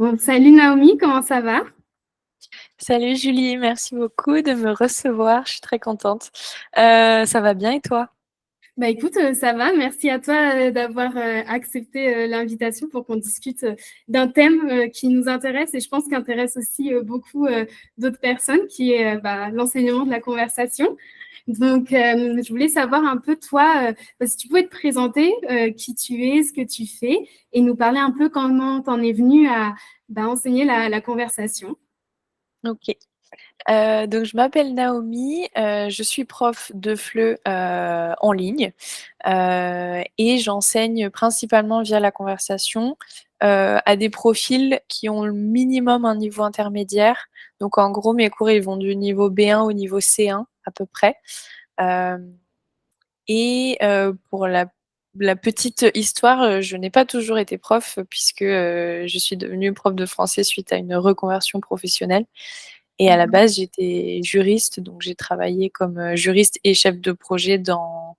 Bon, salut Naomi, comment ça va? Salut Julie, merci beaucoup de me recevoir, je suis très contente. Ça va bien et toi? Bah écoute, ça va. Merci à toi d'avoir accepté l'invitation pour qu'on discute d'un thème qui nous intéresse et je pense qu'intéresse aussi beaucoup d'autres personnes, qui est l'enseignement de la conversation. Donc, je voulais savoir un peu toi, si tu pouvais te présenter qui tu es, ce que tu fais et nous parler un peu comment t'en es venu à enseigner la conversation. Ok. Donc je m'appelle Naomi, je suis prof de FLE en ligne et j'enseigne principalement via la conversation à des profils qui ont le minimum un niveau intermédiaire. Donc en gros, mes cours ils vont du niveau B1 au niveau C1 à peu près. Euh, pour la petite histoire, je n'ai pas toujours été prof puisque je suis devenue prof de français suite à une reconversion professionnelle. Et à la base, j'étais juriste, donc j'ai travaillé comme juriste et chef de projet dans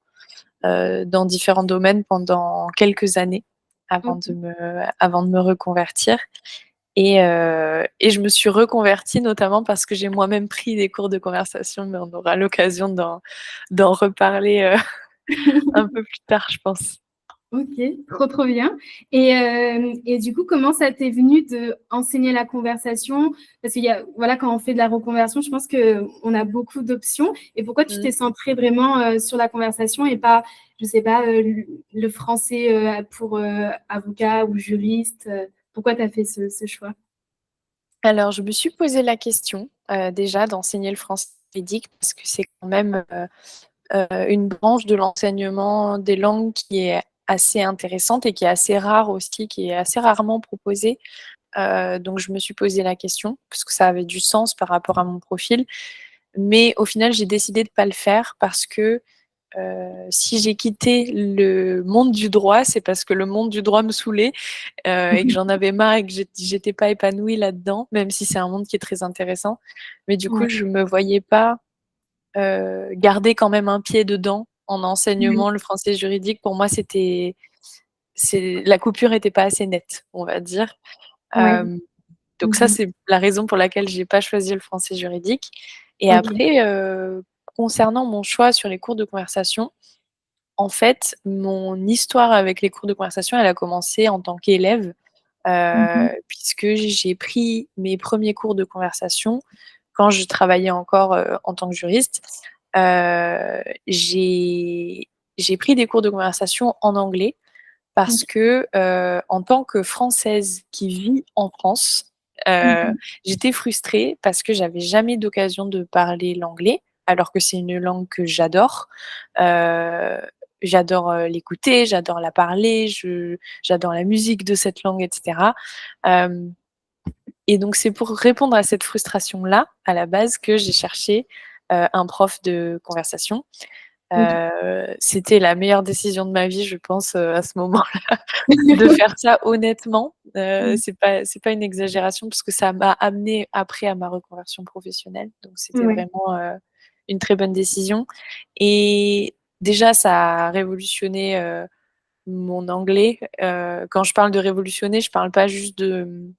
différents domaines pendant quelques années avant de me reconvertir. Et je me suis reconvertie notamment parce que j'ai moi-même pris des cours de conversation, mais on aura l'occasion d'en reparler un peu plus tard, je pense. Ok, trop bien. Et du coup, comment ça t'est venu de enseigner la conversation? Parce qu'il y a, voilà, quand on fait de la reconversion, je pense que on a beaucoup d'options. Et pourquoi tu t'es Mm. centré vraiment sur la conversation et pas, je sais pas, le français pour avocat ou juriste? Pourquoi tu as fait ce choix? Alors, je me suis posé la question déjà d'enseigner le français juridique parce que c'est quand même une branche de l'enseignement des langues qui est assez intéressante et qui est assez rare aussi, qui est assez rarement proposée. Donc, je me suis posé la question parce que ça avait du sens par rapport à mon profil. Mais au final, j'ai décidé de ne pas le faire parce que si j'ai quitté le monde du droit, c'est parce que le monde du droit me saoulait et que j'en avais marre et que j'étais pas épanouie là-dedans, même si c'est un monde qui est très intéressant. Mais du coup, Ouais. je me voyais pas garder quand même un pied dedans en Oui. enseignement, le français juridique. Pour moi, la coupure n'était pas assez nette, on va dire. Ouais. Euh, donc ça, Mhm. c'est la raison pour laquelle j'ai pas choisi le français juridique. Et Ok. après, concernant mon choix sur les cours de conversation, en fait, mon histoire avec les cours de conversation, elle a commencé en tant qu'élève, Mhm. puisque j'ai pris mes premiers cours de conversation quand je travaillais encore en tant que juriste. Euh, j'ai, j'ai pris des cours de conversation en anglais parce Ok. que en tant que Française qui vit en France, euh, Mhm. j'étais frustrée parce que j'avais jamais d'occasion de parler l'anglais, alors que c'est une langue que j'adore. Euh, J'adore l'écouter, j'adore la parler, j'adore la musique de cette langue, etc. Euh, et donc c'est pour répondre à cette frustration-là, à la base, que j'ai cherché un prof de conversation. Ok. C'était la meilleure décision de ma vie, je pense, à ce moment-là, de faire ça honnêtement. C'est pas une exagération parce que ça m'a amené après à ma reconversion professionnelle. Donc c'était Ouais. vraiment une très bonne décision. Et déjà, ça a révolutionné mon anglais. Quand je parle de révolutionner, je parle pas juste de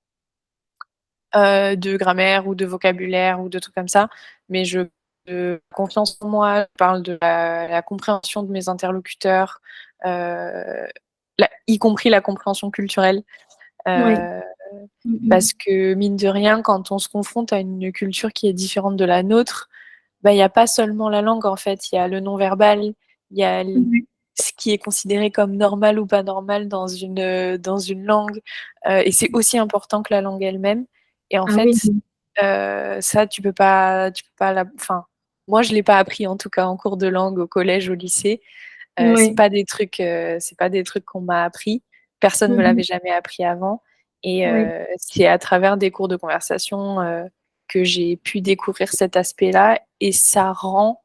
grammaire ou de vocabulaire ou de trucs comme ça, mais de confiance en moi, je parle de la compréhension de mes interlocuteurs, euh, y compris la compréhension culturelle. Ouais. euh, Mhm. Parce que mine de rien, quand on se confronte à une culture qui est différente de la nôtre, bah, il n'y a pas seulement la langue en fait, il y a le non-verbal, il y a Mhm. ce qui est considéré comme normal ou pas normal dans une langue, et c'est aussi important que la langue elle-même. Et en Ah oui. fait, ça, tu peux pas enfin, moi, je l'ai pas appris en tout cas en cours de langue au collège, au lycée. Ouais. C'est pas des trucs qu'on m'a appris. Personne me Mhm. l'avait jamais appris avant. Et Ouais. c'est à travers des cours de conversation que j'ai pu découvrir cet aspect-là. Et ça rend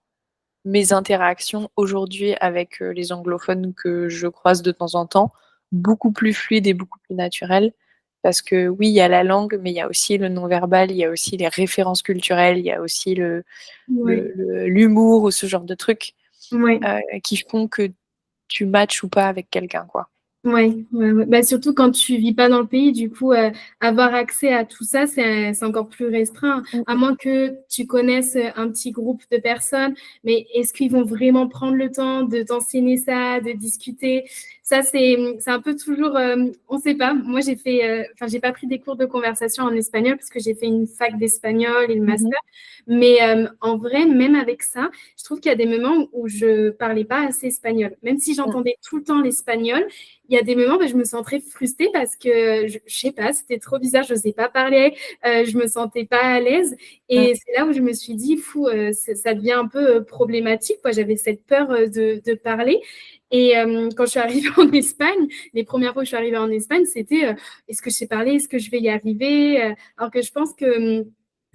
mes interactions aujourd'hui avec les anglophones que je croise de temps en temps beaucoup plus fluides et beaucoup plus naturelles. Parce que oui, il y a la langue, mais il y a aussi le non-verbal, il y a aussi les références culturelles, il y a aussi Ouais. l'humour ou ce genre de trucs Ouais. qui font que tu matches ou pas avec quelqu'un, quoi. Ouais, ouais, ouais. Bah, surtout quand tu vis pas dans le pays, du coup, avoir accès à tout ça, c'est encore plus restreint. À Mmh. moins que tu connaisses un petit groupe de personnes, mais est-ce qu'ils vont vraiment prendre le temps de t'enseigner ça, de discuter? Ça, c'est un peu toujours, on sait pas. Moi, enfin, j'ai pas pris des cours de conversation en espagnol parce que j'ai fait une fac d'espagnol et le Mmh. master. Mais en vrai, même avec ça, je trouve qu'il y a des moments où je parlais pas assez espagnol. Même si Mmh. j'entendais tout le temps l'espagnol, il y a des moments où je me sens très frustrée parce que je sais pas, c'était trop bizarre, je n'osais pas parler, je me sentais pas à l'aise. Mmh. Et c'est là où je me suis dit, fou, ça devient un peu problématique, quoi. J'avais cette peur de parler. Et quand je suis arrivée en Espagne, les premières fois que je suis arrivée en Espagne, c'était est-ce que je sais parler, est-ce que je vais y arriver alors que je pense que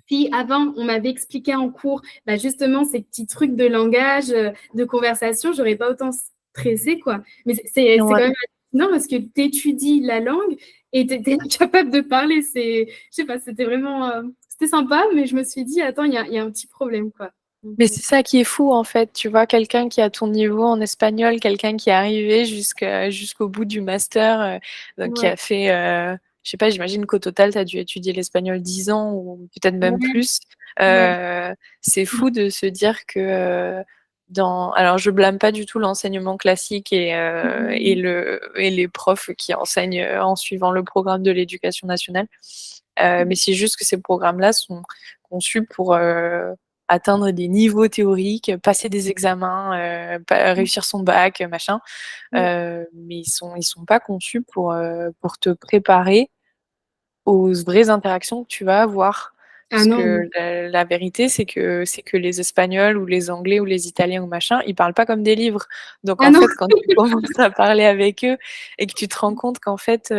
si avant on m'avait expliqué en cours bah, justement ces petits trucs de langage, de conversation, j'aurais pas autant stressé quoi. Mais c'est quand Ouais. même non, parce que tu étudies la langue et tu es capable de parler. Je sais pas, c'était vraiment c'était sympa, mais je me suis dit, attends, il y a un petit problème, quoi. Donc, Mais c'est ça qui est fou en fait, tu vois, quelqu'un qui a ton niveau en espagnol, quelqu'un qui est arrivé jusqu'au bout du master, donc qui ouais, a fait, je sais pas, j'imagine qu'au total, tu as dû étudier l'espagnol 10 ans ou peut-être même ouais, plus. ouais. C'est fou de se dire que alors je blâme pas du tout l'enseignement classique et les profs qui enseignent en suivant le programme de l'éducation nationale. Mais c'est juste que ces programmes-là sont conçus pour atteindre des niveaux théoriques, passer des examens, réussir son bac, machin. Mais ils sont pas conçus pour te préparer aux vraies interactions que tu vas avoir. Ah Parce non. que la vérité, c'est que les Espagnols ou les Anglais ou les Italiens ou machin, ils parlent pas comme des livres. Donc Ah en non. fait, quand tu commences à parler avec eux et que tu te rends compte qu'en fait,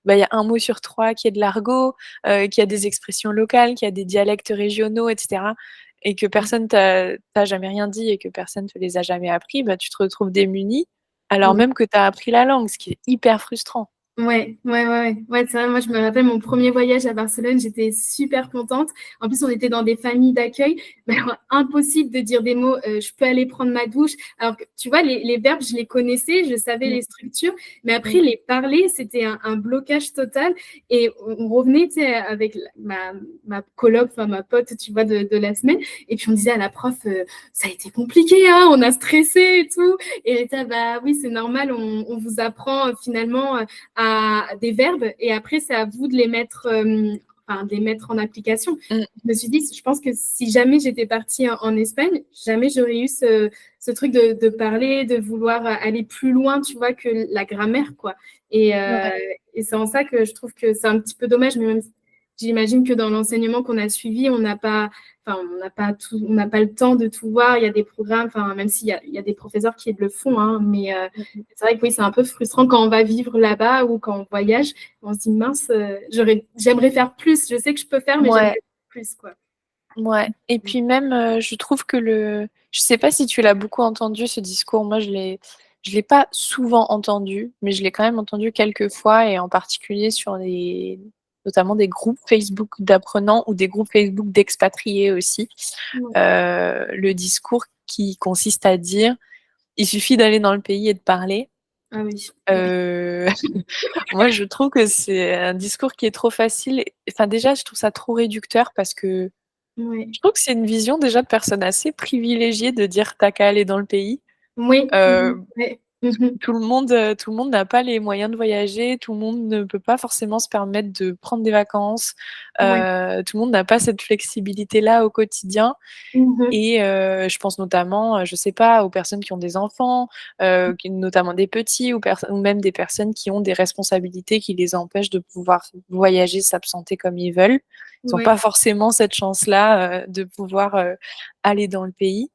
bah, il y a un mot sur 3 qui est de l'argot, qu'il y a des expressions locales, qu'il y a des dialectes régionaux et cetera et que personne t'a jamais rien dit et que personne te les a jamais appris, bah, tu te retrouves démuni, alors même que tu as appris la langue, ce qui est hyper frustrant. Ouais, ouais, ouais, ouais. Ouais, c'est vrai, moi, je me rappelle mon premier voyage à Barcelone, j'étais super contente. En plus, on était dans des familles d'accueil. Mais alors, impossible de dire des mots, je peux aller prendre ma douche. Alors que, tu vois, les verbes, je les connaissais, je savais Mmh. les structures, mais après, Mmh. les parler, c'était un blocage total. Et on revenait, tu sais, avec ma coloc, enfin, ma pote, tu vois, de la semaine. Et puis, on disait à la prof, ça a été compliqué, hein, on a stressé et tout. Et elle était, bah oui, c'est normal, on vous apprend finalement à des verbes et après, c'est à vous de les mettre, enfin, de les mettre en application. Mmh. Je me suis dit, je pense que si jamais j'étais partie en Espagne, jamais j'aurais eu ce truc de parler, de vouloir aller plus loin, tu vois, que la grammaire, quoi. Et, Ouais. et c'est en ça que je trouve que c'est un petit peu dommage, mais même j'imagine que dans l'enseignement qu'on a suivi, on n'a pas, enfin, on n'a pas le temps de tout voir. Il y a des programmes, enfin, même il y a des professeurs qui le font, hein, mais Mmh. c'est vrai que oui, c'est un peu frustrant quand on va vivre là-bas ou quand on voyage. On se dit, mince, j'aimerais faire plus. Je sais que je peux faire, mais j'aimerais Ouais. faire plus, quoi. Ouais et puis même, je trouve que je sais pas si tu l'as beaucoup entendu ce discours. Moi, je l'ai pas souvent entendu, mais je l'ai quand même entendu quelques fois et en particulier sur notamment des groupes Facebook d'apprenants ou des groupes Facebook d'expatriés aussi. Ouais. Le discours qui consiste à dire: «Il suffit d'aller dans le pays et de parler». Ah oui. Heu, Moi, je trouve que c'est un discours qui est trop facile enfin déjà, je trouve ça trop réducteur parce que Ouais. je trouve que c'est une vision déjà de personnes assez privilégiées de dire: «Tu as qu'à aller dans le pays». Oui. Mmh. Heu, Ouais. Mmh. tout le monde n'a pas les moyens de voyager, tout le monde ne peut pas forcément se permettre de prendre des vacances, Ouais. tout le monde n'a pas cette flexibilité-là au quotidien Mmh. et je pense notamment, je sais pas, aux personnes qui ont des enfants, qui notamment des petits ou même des personnes qui ont des responsabilités qui les empêchent de pouvoir voyager, s'absenter comme ils veulent. Ils ont Ouais. pas forcément cette chance-là, de pouvoir, aller dans le pays.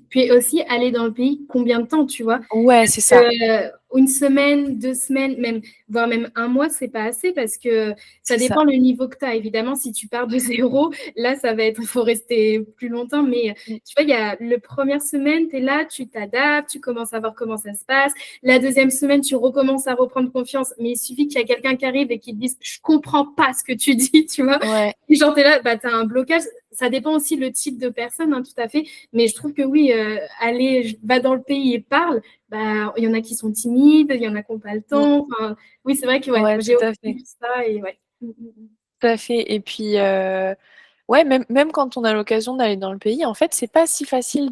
Puis aussi, aller dans le pays, combien de temps, tu vois? Ouais, c'est ça, Parce que, 1 semaine, 2 semaines, même voire même 1 mois, c'est pas assez parce que ça c'est ça. dépend le niveau que tu as. Évidemment, si tu pars de 0, là, ça va être il faut rester plus longtemps, mais Mmh. tu vois, il y a le 1re semaine, tu es là, tu t'adaptes, tu commences à voir comment ça se passe. La 2e semaine, tu recommences à reprendre confiance, mais il suffit qu'il y a quelqu'un qui arrive et qui te dise: «Je comprends pas ce que tu dis», tu vois? Ouais. Et genre, tu es là, bah, tu as un blocage. Ça dépend aussi le type de personne, hein, tout à fait, mais je trouve que oui, aller va dans le pays et parle, bah, il y en a qui sont timides, il y en a qui n'ont pas le Mmh. temps. Enfin, oui, c'est vrai que ouais, Ouais, j'ai tout aussi à fait. vu ça et ouais. Tout à fait. Et puis, ouais, même quand on a l'occasion d'aller dans le pays, en fait, c'est pas si facile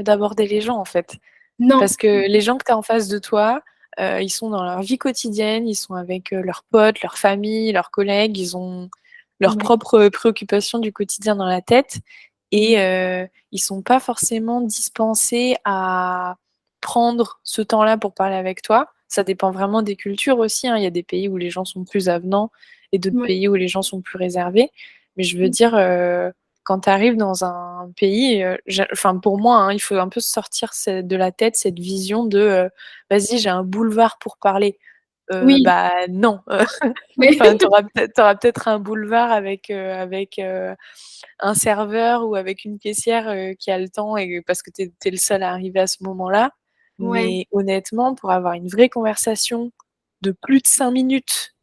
d'aborder les gens, en fait. Non. Parce que les gens que tu as en face de toi, ils sont dans leur vie quotidienne, ils sont avec leurs potes, leur famille, leurs collègues, ils ont leurs Ouais. propres préoccupations du quotidien dans la tête et Ouais. ils sont pas forcément dispensés à prendre ce temps-là pour parler avec toi. Ça dépend vraiment des cultures aussi, hein. Il y a des pays où les gens sont plus avenants et d'autres Ouais. pays où les gens sont plus réservés. Mais je veux dire, quand tu arrives dans un pays, enfin pour moi, hein, il faut un peu sortir de la tête cette vision de vas-y, j'ai un boulevard pour parler. Oui. Bah non, Mais enfin, t'auras peut-être un boulevard avec un serveur ou avec une caissière qui a le temps et parce que tu es le seul à arriver à ce moment-là. ouais. Mais honnêtement, pour avoir une vraie conversation de plus de 5 minutes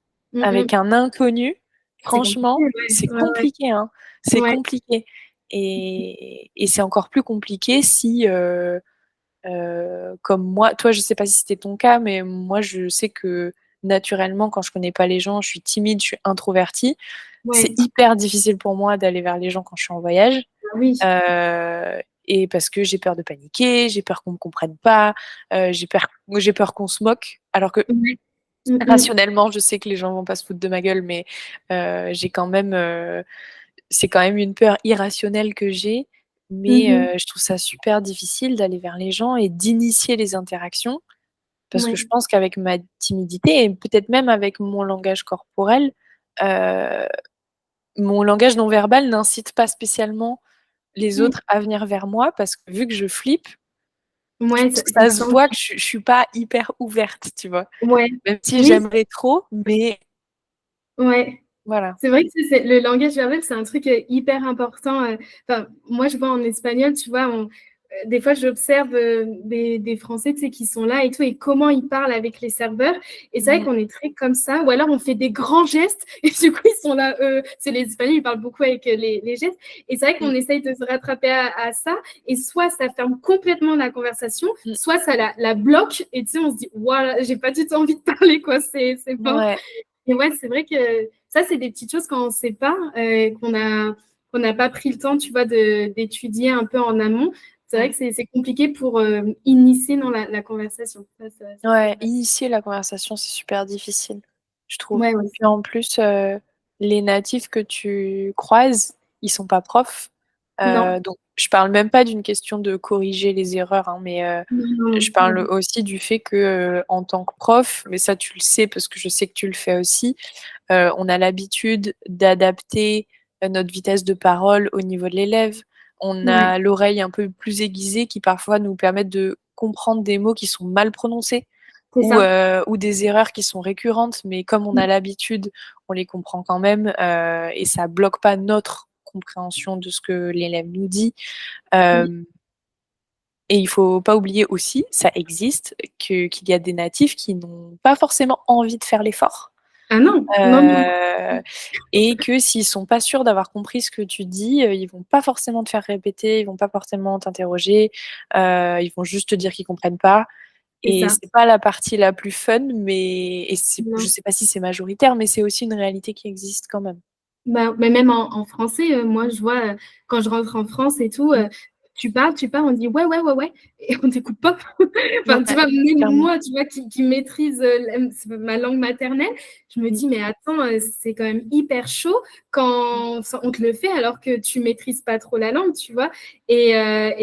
avec Mmh. un inconnu, C'est compliqué, franchement, ouais. c'est Ouais, ouais. compliqué, hein. C'est Ouais. compliqué et c'est encore plus compliqué si, comme moi toi, je sais pas si c'était ton cas, mais moi, je sais que naturellement, quand je connais pas les gens, je suis timide, je suis introvertie. C'est Ouais. hyper difficile pour moi d'aller vers les gens quand je suis en voyage, Bah oui. heu et parce que j'ai peur de paniquer, j'ai peur qu'on me comprenne pas, j'ai peur qu'on se moque. Alors que Ouais. Mmh. rationnellement, je sais que les gens vont pas se foutre de ma gueule, mais j'ai quand même, c'est quand même une peur irrationnelle que j'ai, mais Mmh. je trouve ça super difficile d'aller vers les gens et d'initier les interactions parce que je Ouais. pense qu'avec ma timidité et peut-être même avec mon langage corporel, heu, mon langage non verbal n'incite pas spécialement les Mmh. autres à venir vers moi parce que vu que je flippe, je Ouais, pense ça que ça ça se se sent. voit que je suis pas hyper ouverte, tu vois? Ouais. Même si Oui, j'aimerais trop, mais ouais. voilà. C'est vrai que c'est le langage verbal, c'est un truc, hyper important, enfin, moi, je vois en espagnol, tu vois, des fois, j'observe, des Français, tu sais, qui sont là et tout et comment ils parlent avec les serveurs et c'est vrai Mmh. qu'on est très comme ça ou alors on fait des grands gestes et du coup, ils sont là, c'est les Espagnols, ils parlent beaucoup avec, les gestes et c'est vrai Mmh. qu'on essaye de se rattraper à ça et soit ça ferme complètement la conversation, Mmh. soit ça la bloque et tu sais, on se dit: «Waouh, j'ai pas du tout envie de parler, quoi, c'est mort». Ouais. Et ouais, c'est vrai que ça, c'est des petites choses quand on ne sait pas, qu'on n'a pas pris le temps, tu vois, d'étudier un peu en amont. C'est vrai Mmh. que c'est compliqué pour initier dans la conversation. Ça c'est Ouais, vrai. initier la conversation, c'est super difficile, je trouve. Ouais, ouais. Et puis en plus, les natifs que tu croises, ils sont pas profs. Non, Donc je parle même pas d'une question de corriger les erreurs, hein, mais non, non, je parle non. aussi du fait que, en tant que prof, mais ça tu le sais parce que je sais que tu le fais aussi, on a l'habitude d'adapter, notre vitesse de parole au niveau de l'élève. On Ouais, a l'oreille un peu plus aiguisée qui parfois nous permettent de comprendre des mots qui sont mal prononcés c'est ça. ou des erreurs qui sont récurrentes, mais comme on a Mmh, l'habitude, on les comprend quand même, et ça bloque pas notre compréhension de ce que l'élève nous dit. oui. Hem Et il faut pas oublier aussi, ça existe, qu'il y a des natifs qui n'ont pas forcément envie de faire l'effort. Ah non, non, non. Heu et que s'ils sont pas sûrs d'avoir compris ce que tu dis, ils vont pas forcément te faire répéter, ils vont pas forcément t'interroger, ils vont juste te dire qu'ils comprennent pas C'est et ça. c'est pas la partie la plus fun, mais je Non. sais pas si c'est majoritaire, mais c'est aussi une réalité qui existe quand même. Bah, mais même en français, moi, je vois, quand je rentre en France et tout, Mmh. tu parles, on dit: «Ouais, ouais, ouais, ouais» et on t'écoute pas. Enfin, tu Ouais, vois, même clairement. moi, tu vois, qui maîtrise, ma langue maternelle, je me Mmh. dis: «Mais attends, c'est quand même hyper chaud Mmh. quand on te le fait alors que tu maîtrises pas trop la langue», tu vois? Et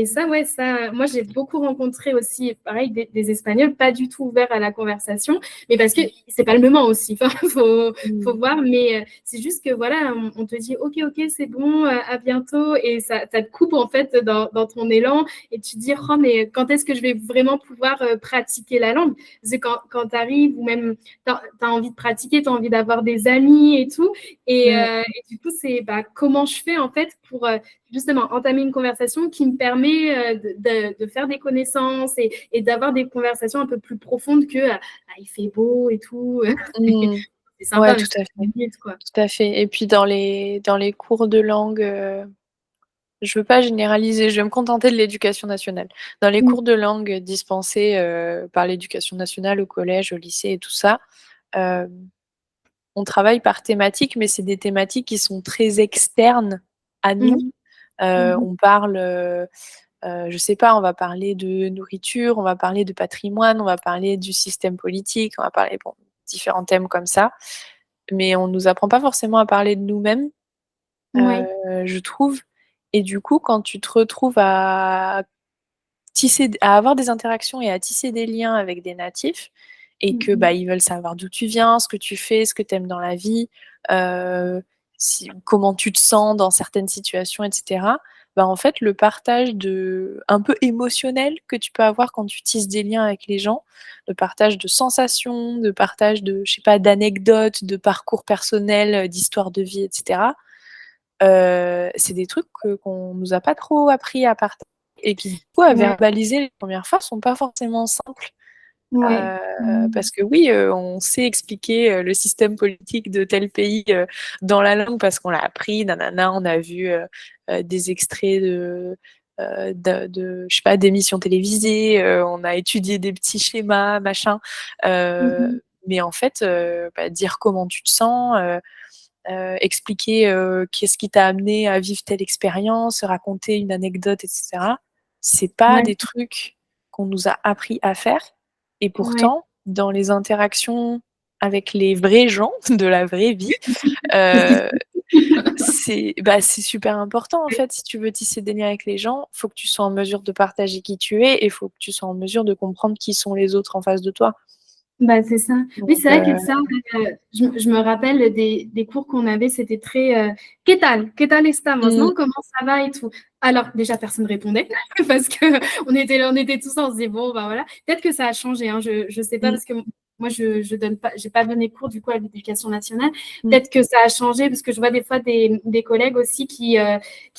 ça, ouais, ça moi, j'ai beaucoup rencontré aussi, pareil, des Espagnols pas du tout ouverts à la conversation, mais parce que Mmh. c'est pas le moment aussi. Enfin, faut Mmh. voir, mais c'est juste que voilà, on te dit: «OK, OK, c'est bon, à bientôt» et ça te coupe, en fait, dans ton élan et tu te dis: «Oh mais quand est-ce que je vais vraiment pouvoir, pratiquer la langue?» Parce que quand tu arrives ou même tu as envie de pratiquer, tu as envie d'avoir des amis et tout Mmh. et du coup, c'est, bah, comment je fais, en fait, pour, justement entamer une conversation qui me permet, de faire des connaissances et d'avoir des conversations un peu plus profondes que, «Ah, il fait beau et tout». Mmh. C'est Ouais, sympa, mais tout c'est à fait. 5 minutes, quoi. Tout à fait et puis dans les cours de langue, Je veux pas généraliser, je vais me contenter de l'éducation nationale. Dans les Mmh. cours de langue dispensés, par l'éducation nationale au collège, au lycée et tout ça, on travaille par thématiques, mais c'est des thématiques qui sont très externes à nous. Mmh. Mmh. On parle, je sais pas, on va parler de nourriture, on va parler de patrimoine, on va parler du système politique, on va parler, bon, différents thèmes comme ça, mais on nous apprend pas forcément à parler de nous-mêmes, Ouais. je trouve, et du coup, quand tu te retrouves à avoir des interactions et à tisser des liens avec des natifs et Mmh que, mh. bah, ils veulent savoir d'où tu viens, ce que tu fais, ce que tu aimes dans la vie, comment tu te sens dans certaines situations, et cetera. Bah, en fait, le partage un peu émotionnel que tu peux avoir quand tu tisses des liens avec les gens, le partage de sensations, de partage de, je sais pas, d'anecdotes, de parcours personnels, d'histoires de vie, et cetera. C'est des trucs qu'on nous a pas trop appris à partager et qui, du coup, à Ouais. verbaliser les premières fois sont pas forcément simples. Ouais. Mmh. Parce que oui, on sait expliquer, le système politique de tel pays, dans la langue parce qu'on l'a appris, nanana, on a vu, des extraits de je sais pas, d'émissions télévisées, on a étudié des petits schémas, machin, Mmh mh. mais en fait, bah, dire comment tu te sens, expliquer, qu'est-ce qui t'a amené à vivre telle expérience, raconter une anecdote, et cetera. C'est pas Ouais. des trucs qu'on nous a appris à faire, et Ouais. pourtant, dans les interactions avec les vrais gens de la vraie vie, heu, c'est super important, en fait. Si tu veux tisser des liens avec les gens, faut que tu sois en mesure de partager qui tu es et faut que tu sois en mesure de comprendre qui sont les autres en face de toi. Bah, c'est ça. Oui, Donc c'est vrai que ça, je me rappelle des cours qu'on avait, c'était très, «¿Qué tal? ¿Qué tal estamos?» mmh, non? «Comment ça va?» et tout. Alors déjà personne répondait parce qu'on était là, on était tous là, on se disait: «Bon, bah, voilà». Peut-être que ça a changé, hein, je sais pas mmh, parce que moi je donne pas j'ai pas donné cours du coup à l'éducation nationale. mmh, Peut-être que ça a changé parce que je vois des fois des collègues aussi qui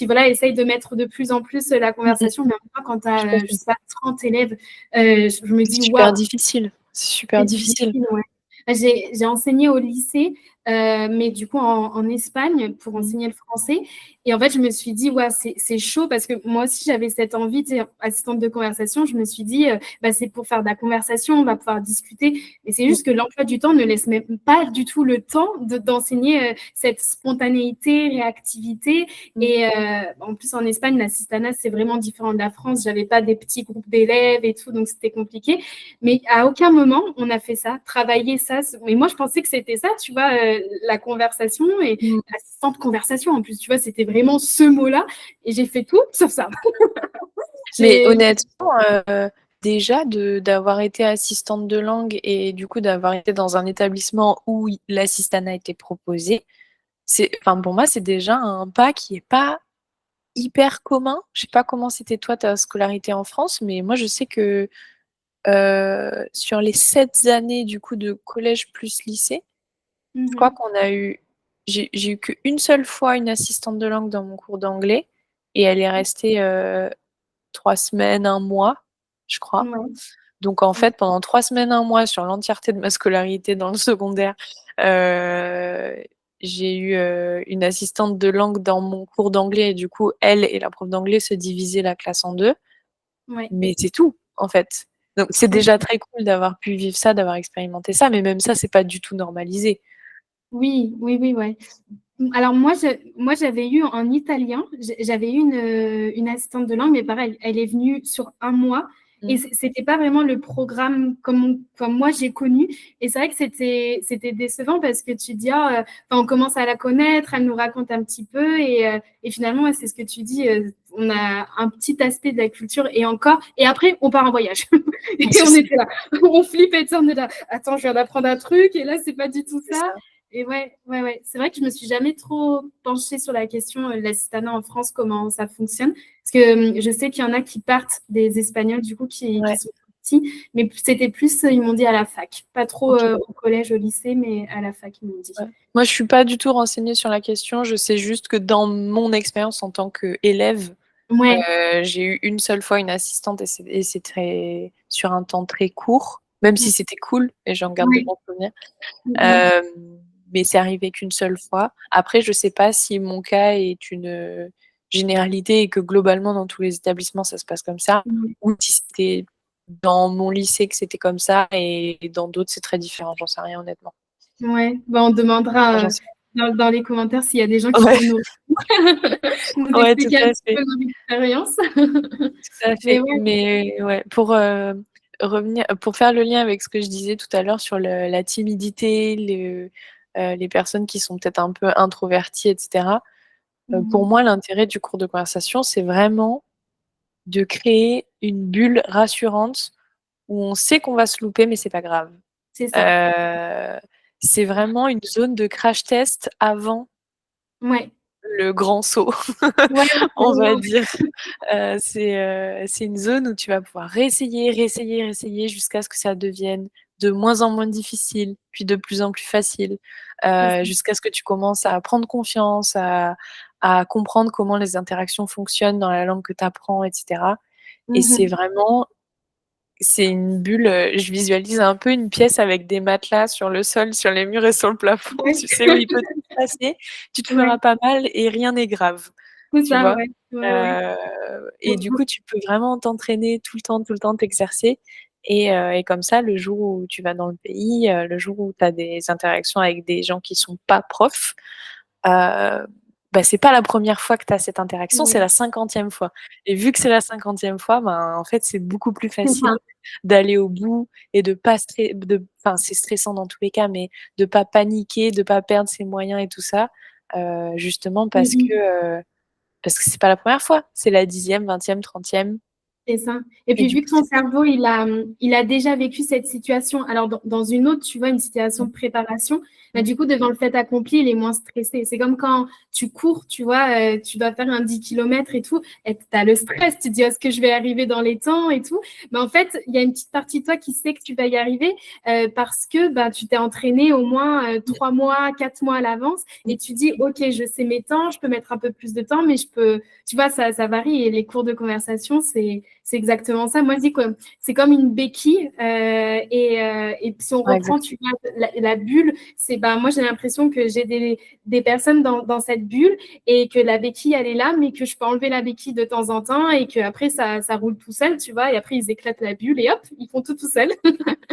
voilà, essayent de mettre de plus en plus, la mmh mh, conversation. Mais moi quand tu tout à as, je fait. sais pas, 30 élèves, je me C'est dis: super «Waouh!» difficile, c'est super C'est difficile. difficile, ouais. J'ai enseigné au lycée, mais du coup en Espagne pour Mmh. enseigner le français et en fait, je me suis dit: «Ouais, c'est chaud» parce que moi aussi j'avais cette envie, tu sais, assistante de conversation, je me suis dit, «Bah, c'est pour faire de la conversation, on va pouvoir discuter» mais c'est Mmh. juste que l'emploi du temps ne laisse même pas du tout le temps d'enseigner, cette spontanéité, réactivité Mmh. et en plus en Espagne, l'assistanat, c'est vraiment différent de la France. J'avais pas des petits groupes d'élèves et tout, donc c'était compliqué. Mais à aucun moment on a fait ça, travailler ça. Mais moi, je pensais que c'était ça, tu vois, la conversation et Mmh. assistante conversation en plus, tu vois, c'était vraiment ce mot-là. Et j'ai fait tout sauf ça. Mais J'ai... honnêtement, déjà d'avoir été assistante de langue et du coup d'avoir été dans un établissement où l'assistanat était proposé, enfin pour moi, c'est déjà un pas qui est pas hyper commun. Je sais pas comment c'était toi ta scolarité en France, mais moi je sais que, sur les 7 années du coup de collège plus lycée, je crois Mmh. qu'on a eu j'ai eu qu'une seule fois une assistante de langue dans mon cours d'anglais et elle est restée, 3 semaines, 1 mois, je crois. Ouais. Donc en fait, pendant 3 semaines, 1 mois, sur l'entièreté de ma scolarité dans le secondaire, heu, j'ai eu, une assistante de langue dans mon cours d'anglais et du coup, elle et la prof d'anglais se divisaient la classe en 2, Ouais. mais c'est tout, en fait. Donc c'est OK. déjà très cool d'avoir pu vivre ça, d'avoir expérimenté ça, mais même ça, c'est pas du tout normalisé. Oui, oui, oui, ouais. Alors moi j'avais eu en italien, j'avais eu une assistante de langue, mais pareil, elle est venue sur un mois et Mmh. c'était pas vraiment le programme comme moi j'ai connu. Et c'est vrai que c'était décevant parce que tu te dis, ah, on commence à la connaître, elle nous raconte un petit peu et finalement, ouais, c'est ce que tu dis, on a un petit aspect de la culture et encore, et après, on part en voyage. Et C'est on ça, était là, on flippait, on est là, attends, je viens d'apprendre un truc et là, c'est pas du tout c'est ça. ça. Et ouais, ouais, ouais. C'est vrai que je me suis jamais trop penchée sur la question de l'assistanat en France, comment ça fonctionne. Parce que je sais qu'il y en a qui partent des Espagnols, du coup, qui Ouais, sont petits. Mais c'était plus, ils m'ont dit à la fac. Pas trop OK. au collège, au lycée, mais à la fac, ils m'ont dit. Ouais. Moi, je suis pas du tout renseignée sur la question. Je sais juste que dans mon expérience en tant qu'élève, Ouais. j'ai eu une seule fois une assistante et c'était sur un temps très court, même si c'était cool et j'en garde de Ouais. bons souvenirs. Mhm. Hem, mais c'est arrivé qu'une seule fois. Après, je sais pas si mon cas est généralité et que globalement dans tous les établissements ça se passe comme ça, Mmh. ou si c'était dans mon lycée que c'était comme ça et dans d'autres c'est très différent, j'en sais rien honnêtement. Ouais, bah, on demandera, J'en sais dans les commentaires s'il y a des gens qui Ouais. peuvent nous Ouais, tout expliquer un à petit peu fait. leur expérience. Tout à Mais fait, ouais. mais ouais, pour revenir, pour faire le lien avec ce que je disais tout à l'heure sur la timidité, les personnes qui sont peut-être un peu introverties, et cetera. Pour Mmh. moi, l'intérêt du cours de conversation, c'est vraiment de créer une bulle rassurante où on sait qu'on va se louper, mais c'est pas grave. C'est ça. Heu, c'est vraiment une zone de crash test avant Ouais. le grand saut, Ouais, on va carrément. dire. C'est une zone où tu vas pouvoir réessayer, réessayer, réessayer jusqu'à ce que ça devienne de moins en moins difficile, puis de plus en plus facile, C'est ça. jusqu'à ce que tu commences à prendre confiance, à comprendre comment les interactions fonctionnent dans la langue que tu apprends, et cetera. Et Mmh c'est mh. vraiment c'est une bulle, je visualise un peu une pièce avec des matelas sur le sol, sur les murs et sur le plafond, Ouais. tu sais, où il peut tout se passer, tu te feras Ouais. pas mal et rien n'est grave, C'est tu ça, vois? ouais. Ouais, ouais. Et du coup, tu peux vraiment t'entraîner tout le temps, t'exercer et comme ça, le jour où tu vas dans le pays, le jour où tu as des interactions avec des gens qui sont pas profs, bah, c'est pas la première fois que tu as cette interaction, c'est Ouais. la 50e fois et vu que c'est la 50e fois, ben, en fait, c'est beaucoup plus C'est ça. facile d'aller au bout et de pas enfin, c'est stressant dans tous les cas, mais de pas paniquer, de pas perdre ses moyens et tout ça, justement Mmh mh. parce que c'est pas la première fois, c'est la 10e, 20e, 30e C'est ça. Et et puis du vu coup, que ton c'est cool. cerveau, il a déjà vécu cette situation, alors dans une autre, tu vois, une situation Mmh. de préparation, bah, Mmh. du coup, devant le fait accompli, il est moins stressé. C'est comme quand tu cours, tu vois, tu dois faire un 10 kilomètres et tout, et tu as le stress, tu te dis: «Est-ce que je vais arriver dans les temps et tout?» Mais en fait, il y a une petite partie de toi qui sait que tu vas y arriver, parce que, bah, tu t'es entraîné au moins, 3 mois, 4 mois à l'avance Mmh. et tu dis: «OK, je sais mes temps, je peux mettre un peu plus de temps, mais je peux» tu vois, ça varie et les cours de conversation, c'est exactement ça. Moi, je dis que c'est comme une béquille et si on Ouais, reprend, exact tu vois, la bulle, c'est ben, moi, j'ai l'impression que j'ai des personnes dans cette bulle et que la béquille, elle est là, mais que je peux enlever la béquille de temps en temps et qu'après, ça roule tout seul, tu vois, et après, ils éclatent la bulle et hop, ils font tout seuls.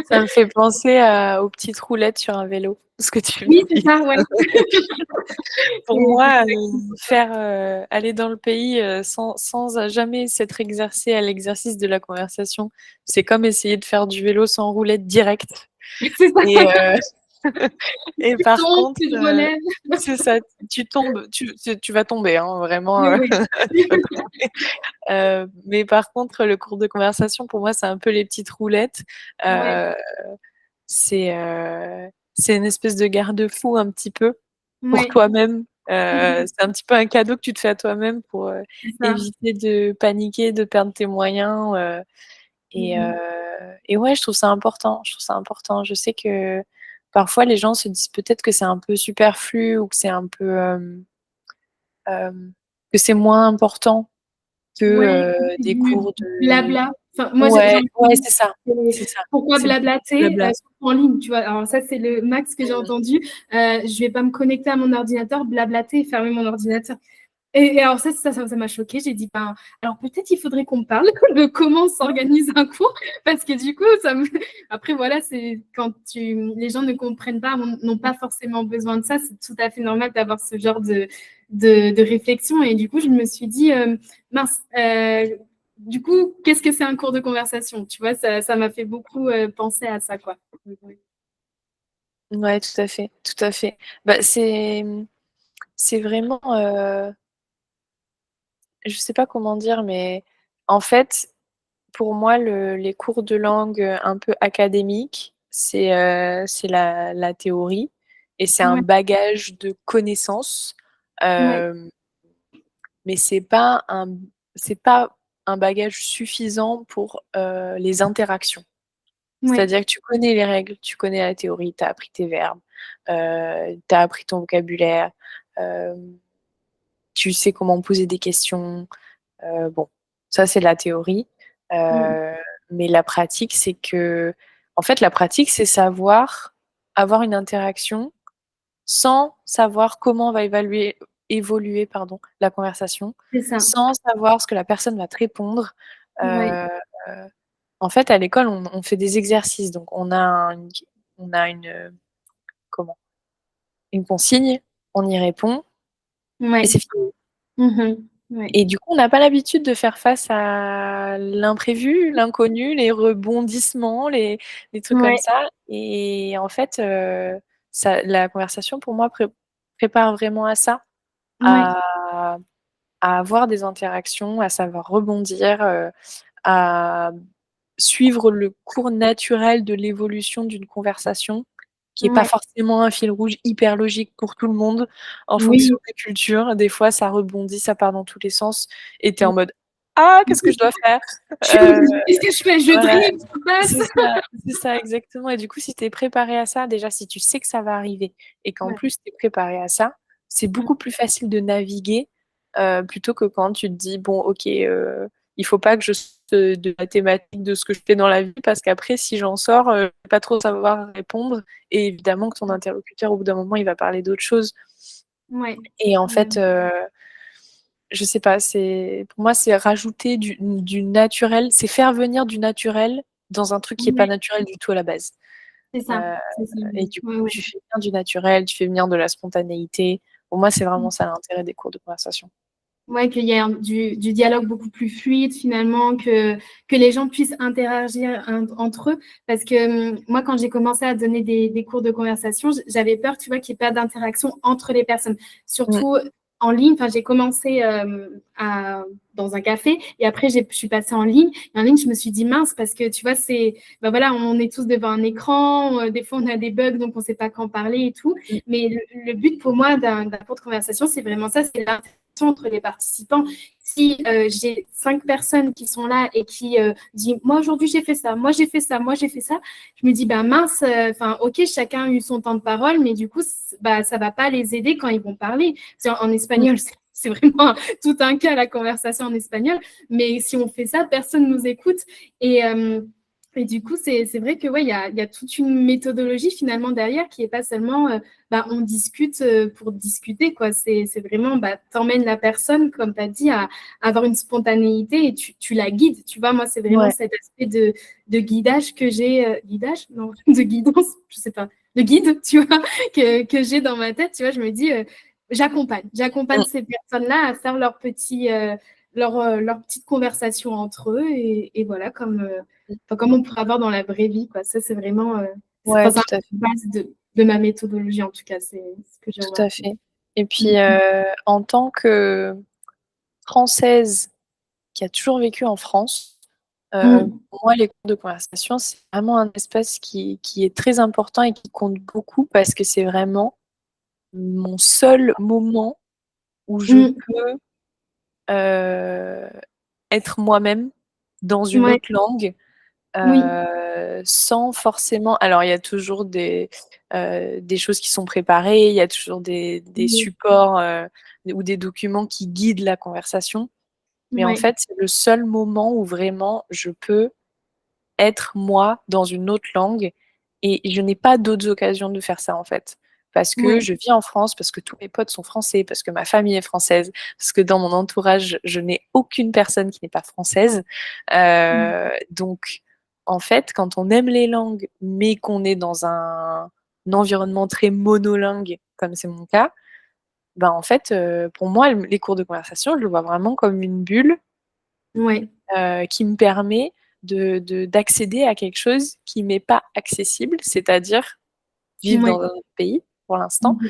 Ça me fait penser à aux petites roulettes sur un vélo, ce que tu me Oui, c'est dis. ça, ouais. Pour C'est moi, exactement ça. faire, aller dans le pays, sans jamais s'être exercé à l'exercice de la conversation, c'est comme essayer de faire du vélo sans roulette direct C'est ça. et et Tu par tombes, contre, tu te relèves. c'est ça, tu tombes, tu vas tomber, hein, vraiment, Oui, oui. tu vas tomber. Mais par contre, le cours de conversation, pour moi, c'est un peu les petites roulettes. Ouais. Heu, c'est une espèce de garde-fou un petit peu pour Ouais. toi-même. C'est un petit peu un cadeau que tu te fais à toi-même pour, C'est ça. éviter de paniquer, de perdre tes moyens, Mmh et mh. heu et ouais, je trouve ça important, je trouve ça important. Je sais que parfois les gens se disent peut-être que c'est un peu superflu ou que c'est un peu, que c'est moins important que, Ouais, c'est des du cours de blabla. Enfin, moi, j'ai ouais, ouais, entendu, c'est ça, c'est c'est ça, pourquoi c'est beaucoup blablater, blabla. surtout en ligne, tu vois? Alors ça, c'est le max que j'ai Mmh. entendu. Je vais pas me connecter à mon ordinateur, blablater et fermer mon ordinateur. Et alors ça m'a choquée. J'ai dit: «Ben, alors peut-être il faudrait qu'on parle de comment on s'organise un cours», parce que du coup, ça me après voilà, c'est quand les gens ne comprennent pas, n'ont pas forcément besoin de ça, c'est tout à fait normal d'avoir ce genre de réflexion et du coup, je me suis dit: «Mince, du coup, qu'est-ce que c'est un cours de conversation?» Tu vois? Ça m'a fait beaucoup, penser à ça, quoi. Ouais, tout à fait, tout à fait. Bah, c'est vraiment, je sais pas comment dire, mais en fait, pour moi, les cours de langue, un peu académiques, c'est la théorie et c'est un Ouais, bagage de connaissances, ouais, hem, mais c'est pas un bagage suffisant pour, les interactions. ouais, C'est-à-dire que tu connais les règles, tu connais la théorie, tu as appris tes verbes, tu as appris ton vocabulaire, hem, tu sais comment poser des questions, bon, ça c'est la théorie, mmh, heu, mais la pratique, c'est que en fait, la pratique, c'est savoir avoir une interaction sans savoir comment on va évoluer, pardon, la conversation, C'est ça. sans savoir ce que la personne va te répondre. Ouais. Heu, En fait, à l'école, on fait des exercices, donc on a comment? Une consigne, on y répond et Ouais. c'est fini. Mmh. Ouais. Et du coup, on n'a pas l'habitude de faire face à l'imprévu, l'inconnu, les rebondissements, les trucs comme Ouais. ça et en fait, ça la conversation pour moi prépare vraiment à ça, Ouais. à avoir des interactions, à savoir rebondir, à suivre le cours naturel de l'évolution d'une conversation, qui est pas Ouais. forcément un fil rouge hyper logique pour tout le monde, en fonction Oui. des cultures. Des fois, ça rebondit, ça part dans tous les sens et tu es Mmh. en mode: «Ah, qu'est-ce que je dois faire?» Je suis heu, perdue. Qu'est-ce que je fais? Je voilà, dribble, je passe. c'est ça exactement et du coup, si tu es préparé à ça, déjà, si tu sais que ça va arriver et qu'en Ouais. plus tu es préparé à ça, c'est Mmh. beaucoup plus facile de naviguer, plutôt que quand tu te dis: «Bon, OK, il faut pas que je sorte de la thématique de ce que je fais dans la vie parce qu'après si j'en sors, je vais pas trop savoir répondre» et évidemment que ton interlocuteur, au bout d'un moment, il va parler d'autre chose Ouais. et en Ouais. fait, je sais pas, c'est pour moi, c'est rajouter du naturel, c'est faire venir du naturel dans un truc qui est pas Ouais. naturel du tout à la base. C'est ça. Heu C'est ça. et du Ouais, coup, ouais. tu fais venir du naturel, tu fais venir de la spontanéité. Pour moi, c'est vraiment ça l'intérêt des cours de conversation. Ouais, qu'il y ait du dialogue beaucoup plus fluide finalement, que les gens puissent interagir entre eux. Parce que moi, quand j'ai commencé à donner des cours de conversation, j'avais peur, tu vois, qu'il n'y ait pas d'interaction entre les personnes. Mmh, Surtout en ligne. Enfin, j'ai commencé dans un café et après, je suis passée en ligne. Et en ligne, je me suis dit mince, parce que tu vois, ben voilà, on est tous devant un écran. Des fois, on a des bugs, donc on ne sait pas quand parler et tout. mmh, Mais le but pour moi d'un cours de conversation, c'est vraiment ça, c'est entre les participants. Si j'ai 5 personnes qui sont là et qui disent moi aujourd'hui j'ai fait ça, moi j'ai fait ça, moi j'ai fait ça, je me dis bah mince, enfin ok, chacun a eu son temps de parole, mais du coup bah ça va pas les aider quand ils vont parler. En mmh. espagnol, c'est vraiment tout un cas la conversation en espagnol, mais si on fait ça, personne nous écoute et du coup, c'est vrai que ouais, il y a toute une méthodologie finalement derrière qui est pas seulement bah, on discute pour discuter, quoi. C'est vraiment, bah, t'emmènes la personne, comme tu as dit, à avoir une spontanéité et tu la guides. Tu vois, moi, c'est vraiment Ouais. cet aspect de guidage que j'ai. Guidage? Non, de guidance, je sais pas. De guide, tu vois, que j'ai dans ma tête. Tu vois, je me dis, j'accompagne. J'accompagne Mmh, ces personnes-là à faire leur petite conversation entre eux et voilà, mmh. comme on pourrait avoir dans la vraie vie, quoi. Ça, c'est vraiment, Ouais, ça tout à fait, base de ma méthodologie, en tout cas, c'est ce que j'ai tout à remarqué. fait et Mmh. puis, en tant que Française qui a toujours vécu en France, Mmh. pour moi, les cours de conversation, c'est vraiment un espace qui est très important et qui compte beaucoup parce que c'est vraiment mon seul moment où je Mmh. peux, heu, être moi-même dans une Ouais. autre langue, Oui. sans forcément alors il y a toujours des choses qui sont préparées, il y a toujours des Oui. supports, ou des documents qui guident la conversation, mais en Ouais. fait, c'est le seul moment où vraiment je peux être moi dans une autre langue et je n'ai pas d'autres occasions de faire ça, en fait. Parce que Ouais. je vis en France, parce que tous mes potes sont français, parce que ma famille est française, parce que dans mon entourage, je n'ai aucune personne qui n'est pas française. Mmh. Donc en fait, quand on aime les langues, mais qu'on est dans un environnement très monolingue, comme c'est mon cas, ben, en fait, pour moi, les cours de conversation, je le vois vraiment comme une bulle Ouais. qui me permet d'accéder à quelque chose qui m'est pas accessible, c'est-à-dire vivre Ouais. dans un autre pays pour l'instant. Mmh.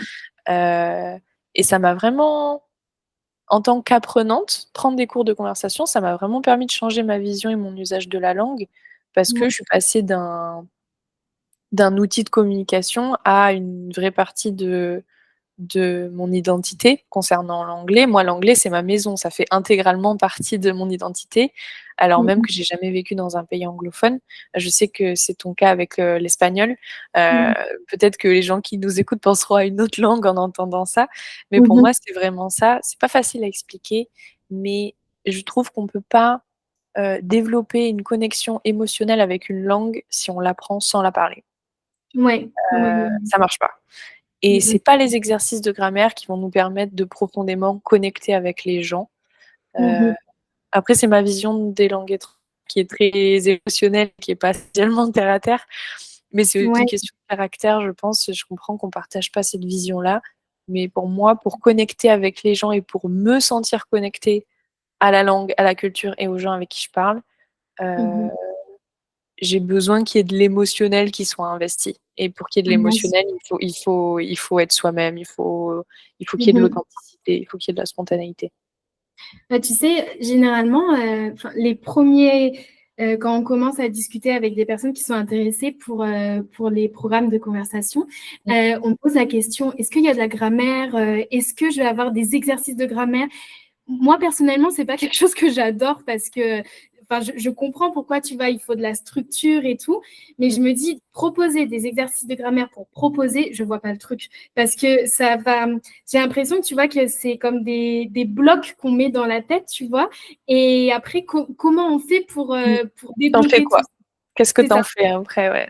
Heu et ça m'a vraiment en tant qu'apprenante, prendre des cours de conversation, ça m'a vraiment permis de changer ma vision et mon usage de la langue parce que Ouais. je suis passée d'un outil de communication à une vraie partie de mon identité concernant l'anglais. Moi, l'anglais, c'est ma maison, ça fait intégralement partie de mon identité, alors même Mmh. que j'ai jamais vécu dans un pays anglophone. Je sais que c'est ton cas avec, l'espagnol. Heu, Oui. Peut-être que les gens qui nous écoutent penseront à une autre langue en entendant ça, mais pour Mmh. moi, c'est vraiment ça. C'est pas facile à expliquer, mais je trouve qu'on peut pas, développer une connexion émotionnelle avec une langue si on l'apprend sans la parler. Ouais. Ouais, ouais. Ça marche pas. Et c'est pas les exercices de grammaire qui vont nous permettre de profondément connecter avec les gens. Après, c'est ma vision des langues étrangères qui est très émotionnelle, qui est pas tellement terre à terre, mais c'est Ouais. une question de caractère, je pense. Je comprends qu'on partage pas cette vision-là, mais pour moi, pour connecter avec les gens et pour me sentir connectée à la langue, à la culture et aux gens avec qui je parle, Mmh. j'ai besoin qu'il y ait de l'émotionnel qui soit investi. Et pour qu'il y ait de Bien sûr. l'émotionnel, il faut être soi-même, il faut qu'il y ait de Mmh. l'authenticité, il faut qu'il y ait de la spontanéité. Bah, tu sais, généralement, enfin, les premiers, quand on commence à discuter avec des personnes qui sont intéressées pour les programmes de conversation, Mmh. on pose la question: «Est-ce qu'il y a de la grammaire? Est-ce que je vais avoir des exercices de grammaire?» Moi, personnellement, c'est pas quelque chose que j'adore parce que, enfin, je comprends pourquoi tu vois, il faut de la structure et tout, mais Mmh. je me dis, proposer des exercices de grammaire pour proposer, je vois pas le truc. Parce que ça va, j'ai l'impression que tu vois que c'est comme des blocs qu'on met dans la tête, tu vois, et après, comment on fait Mmh. pour Tu fais débloquer tout quoi? ça? Qu'est-ce que C'est ça. tu fais après? Ouais.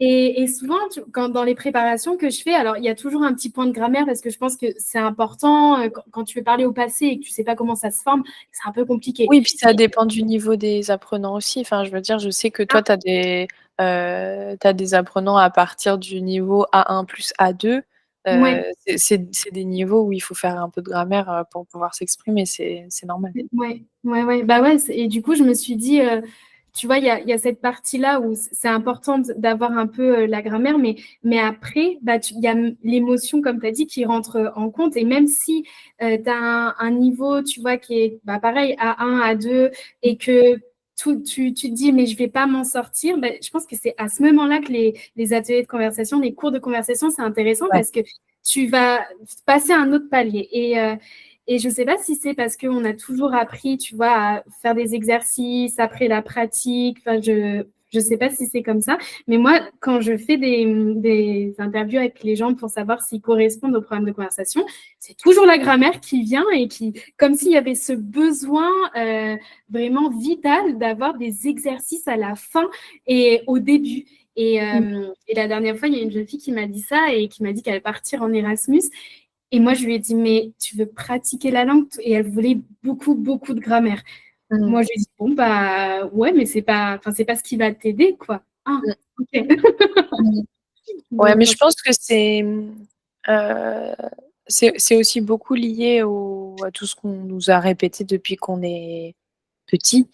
Et souvent, quand dans les préparations que je fais, alors il y a toujours un petit point de grammaire parce que je pense que c'est important quand tu veux parler au passé et que tu sais pas comment ça se forme, c'est un peu compliqué. Oui, puis ça Mais dépend du niveau des apprenants aussi. Enfin, je veux dire, je sais que toi, tu as des apprenants à partir du niveau A1 plus A2. ouais, C'est des niveaux où il faut faire un peu de grammaire, pour pouvoir s'exprimer, c'est normal. ouais, bah ouais, et du coup, je me suis dit, tu vois, il y a cette partie-là où c'est important d'avoir un peu la grammaire, mais après, bah, il y a l'émotion, comme tu as dit, qui rentre en compte. Et même si tu as un niveau, tu vois, qui est bah, pareil, A1, A2, et que tu te dis, mais je vais pas m'en sortir, bah, je pense que c'est à ce moment-là que les ateliers de conversation, les cours de conversation, c'est intéressant Ouais. parce que tu vas passer à un autre palier. Et je ne sais pas si c'est parce qu'on a toujours appris, tu vois, à faire des exercices après la pratique. Enfin, je ne sais pas si c'est comme ça. Mais moi, quand je fais des interviews avec les gens pour savoir s'ils correspondent au programme de conversation, c'est toujours la grammaire qui vient et qui, comme s'il y avait ce besoin vraiment vital d'avoir des exercices à la fin et au début. Mmh. Et la dernière fois, il y a une jeune fille qui m'a dit ça et qui m'a dit qu'elle allait partir en Erasmus. Et moi, je lui ai dit, mais tu veux pratiquer la langue? Et elle voulait beaucoup, beaucoup de grammaire. Mmh. Moi, je lui ai dit, bon, bah, ouais, mais enfin, c'est pas ce qui va t'aider, quoi. Ah, Mmh. ok. Mmh. Ouais, Donc, mais je pense que heu, c'est aussi beaucoup lié à tout ce qu'on nous a répété depuis qu'on est petit.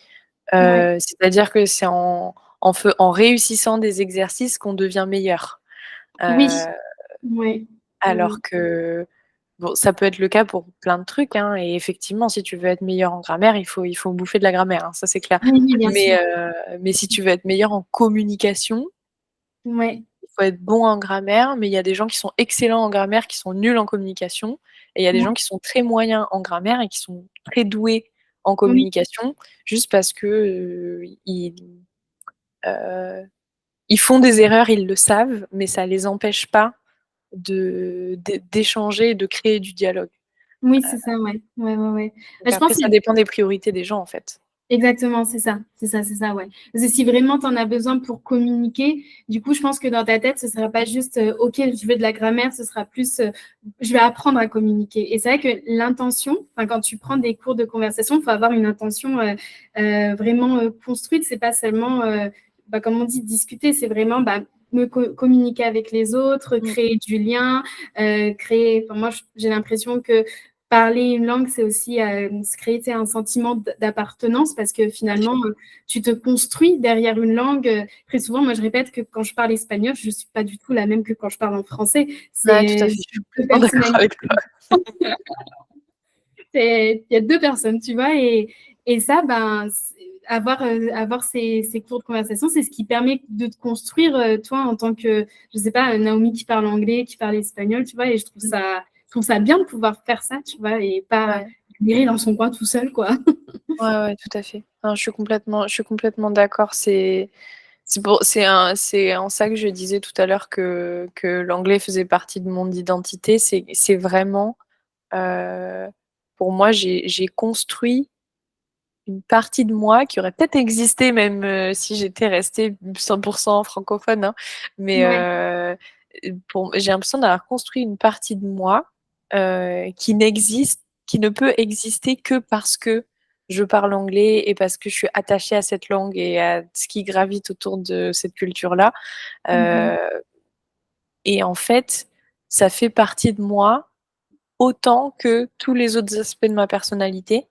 ouais, C'est-à-dire que c'est en réussissant des exercices qu'on devient meilleur. oui, Heu, ouais, alors que bon, ça peut être le cas pour plein de trucs, hein, et effectivement, si tu veux être meilleur en grammaire, il faut bouffer de la grammaire, hein, ça c'est clair. oui, oui, bien sûr. Mais si tu veux être meilleur en communication, Ouais, il faut être bon en grammaire, mais il y a des gens qui sont excellents en grammaire, qui sont nuls en communication, et il y a des ouais, gens qui sont très moyens en grammaire et qui sont très doués en oui, communication, juste parce que, ils font des erreurs, ils le savent, mais ça les empêche pas d'échanger et de créer du dialogue. oui, c'est ça, ouais. Ouais, ouais, ouais. Bah, Donc je après, pense que ça dépend des priorités des gens, en fait. exactement, c'est ça. C'est ça, c'est ça, ouais. Parce que si vraiment tu en as besoin pour communiquer, du coup, je pense que dans ta tête, ce sera pas juste, OK, je veux de la grammaire, ce sera plus, je vais apprendre à communiquer. Et c'est vrai que l'intention, enfin, quand tu prends des cours de conversation, il faut avoir une intention vraiment construite. C'est pas seulement, bah, comme on dit, discuter, c'est vraiment bah, communiquer avec les autres, Mmh. créer du lien, créer. Enfin, moi, j'ai l'impression que parler une langue, c'est aussi se créer un sentiment d'appartenance parce que Tout à finalement, fait. tu te construis derrière une langue. Très souvent, moi, je répète que quand je parle espagnol, je ne suis pas du tout la même que quand je parle en français. Ouais, tout à C'est fait, je suis deux complètement d'accord personnalités. avec toi. Il y a deux personnes, tu vois, et ça, ben, avoir ces cours de conversation, c'est ce qui permet de te construire, toi, en tant que, je sais pas, Naomi qui parle anglais, qui parle espagnol, tu vois, et Mmh. je trouve ça bien de pouvoir faire ça, tu vois, et pas Ouais. errer dans son coin tout seul, quoi. Ouais, ouais, tout à fait. Non, je suis complètement d'accord. C'est en ça que je disais tout à l'heure que l'anglais faisait partie de mon identité. C'est vraiment, heu, pour moi, j'ai construit une partie de moi qui aurait peut-être existé même, si j'étais restée 100 francophone, hein. Mais, Ouais, j'ai l'impression d'avoir construit une partie de moi qui ne peut exister que parce que je parle anglais et parce que je suis attachée à cette langue et à ce qui gravite autour de cette culture-là. Mmh. Et en fait, ça fait partie de moi autant que tous les autres aspects de ma personnalité.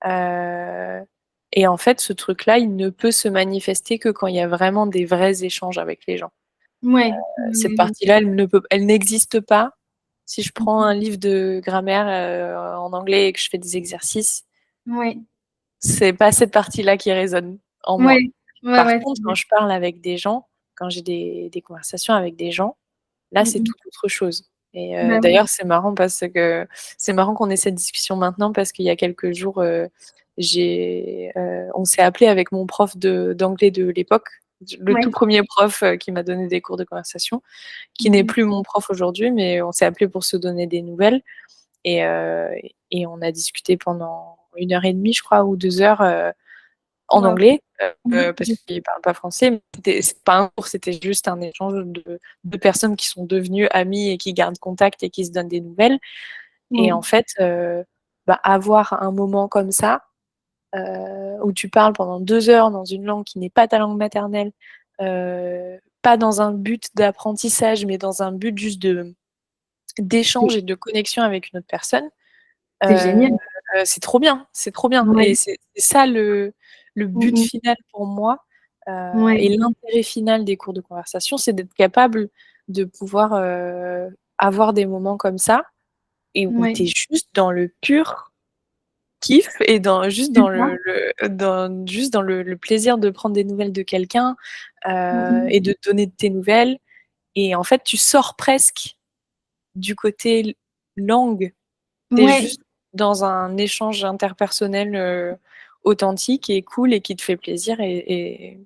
Heu et en fait, ce truc-là, il ne peut se manifester que quand il y a vraiment des vrais échanges avec les gens. Ouais. Cette Ouais, bien sûr. partie-là, elle n'existe pas si je prends Mmh. un livre de grammaire, en anglais et que je fais des exercices, Ouais. c'est pas cette partie-là qui résonne en moi. Ouais. Ouais, Par ouais, contre, c'est quand vrai. je parle avec des gens, quand j'ai des conversations avec des gens, là, Mmh c'est mh. tout autre chose et Bah, oui. d'ailleurs, c'est marrant qu'on ait cette discussion maintenant parce qu'il y a quelques jours, on s'est appelé avec mon prof d'anglais de l'époque, le tout Ouais. premier prof, qui m'a donné des cours de conversation, qui n'est Mmh. plus mon prof aujourd'hui, mais on s'est appelé pour se donner des nouvelles et heu et on a discuté pendant 1 heure et demie, je crois, ou 2 heures, en Waouh. anglais, parce Mmh. qu'il parle pas français, mais c'est pas un cours, c'était juste un échange de personnes qui sont devenues amies et qui gardent contact et qui se donnent des nouvelles et Ouais. en fait, avoir un moment comme ça, où tu parles pendant 2 heures dans une langue qui n'est pas ta langue maternelle, pas dans un but d'apprentissage, mais dans un but juste d'échange C'est et de connexion avec une autre personne, c'est heu génial. c'est trop bien et Ouais. c'est ça le Mmh but mh. final pour moi, Ouais. et l'intérêt final des cours de conversation, c'est d'être capable de pouvoir, avoir des moments comme ça et où tu Ouais. es juste dans le pur kiff et C'est ça. juste dans le plaisir de prendre des nouvelles de quelqu'un, Mmh mh. et de donner de tes nouvelles et en fait, tu sors presque du côté langue. Tu es Ouais. juste dans un échange interpersonnel, authentique et cool et qui te fait plaisir Mmh et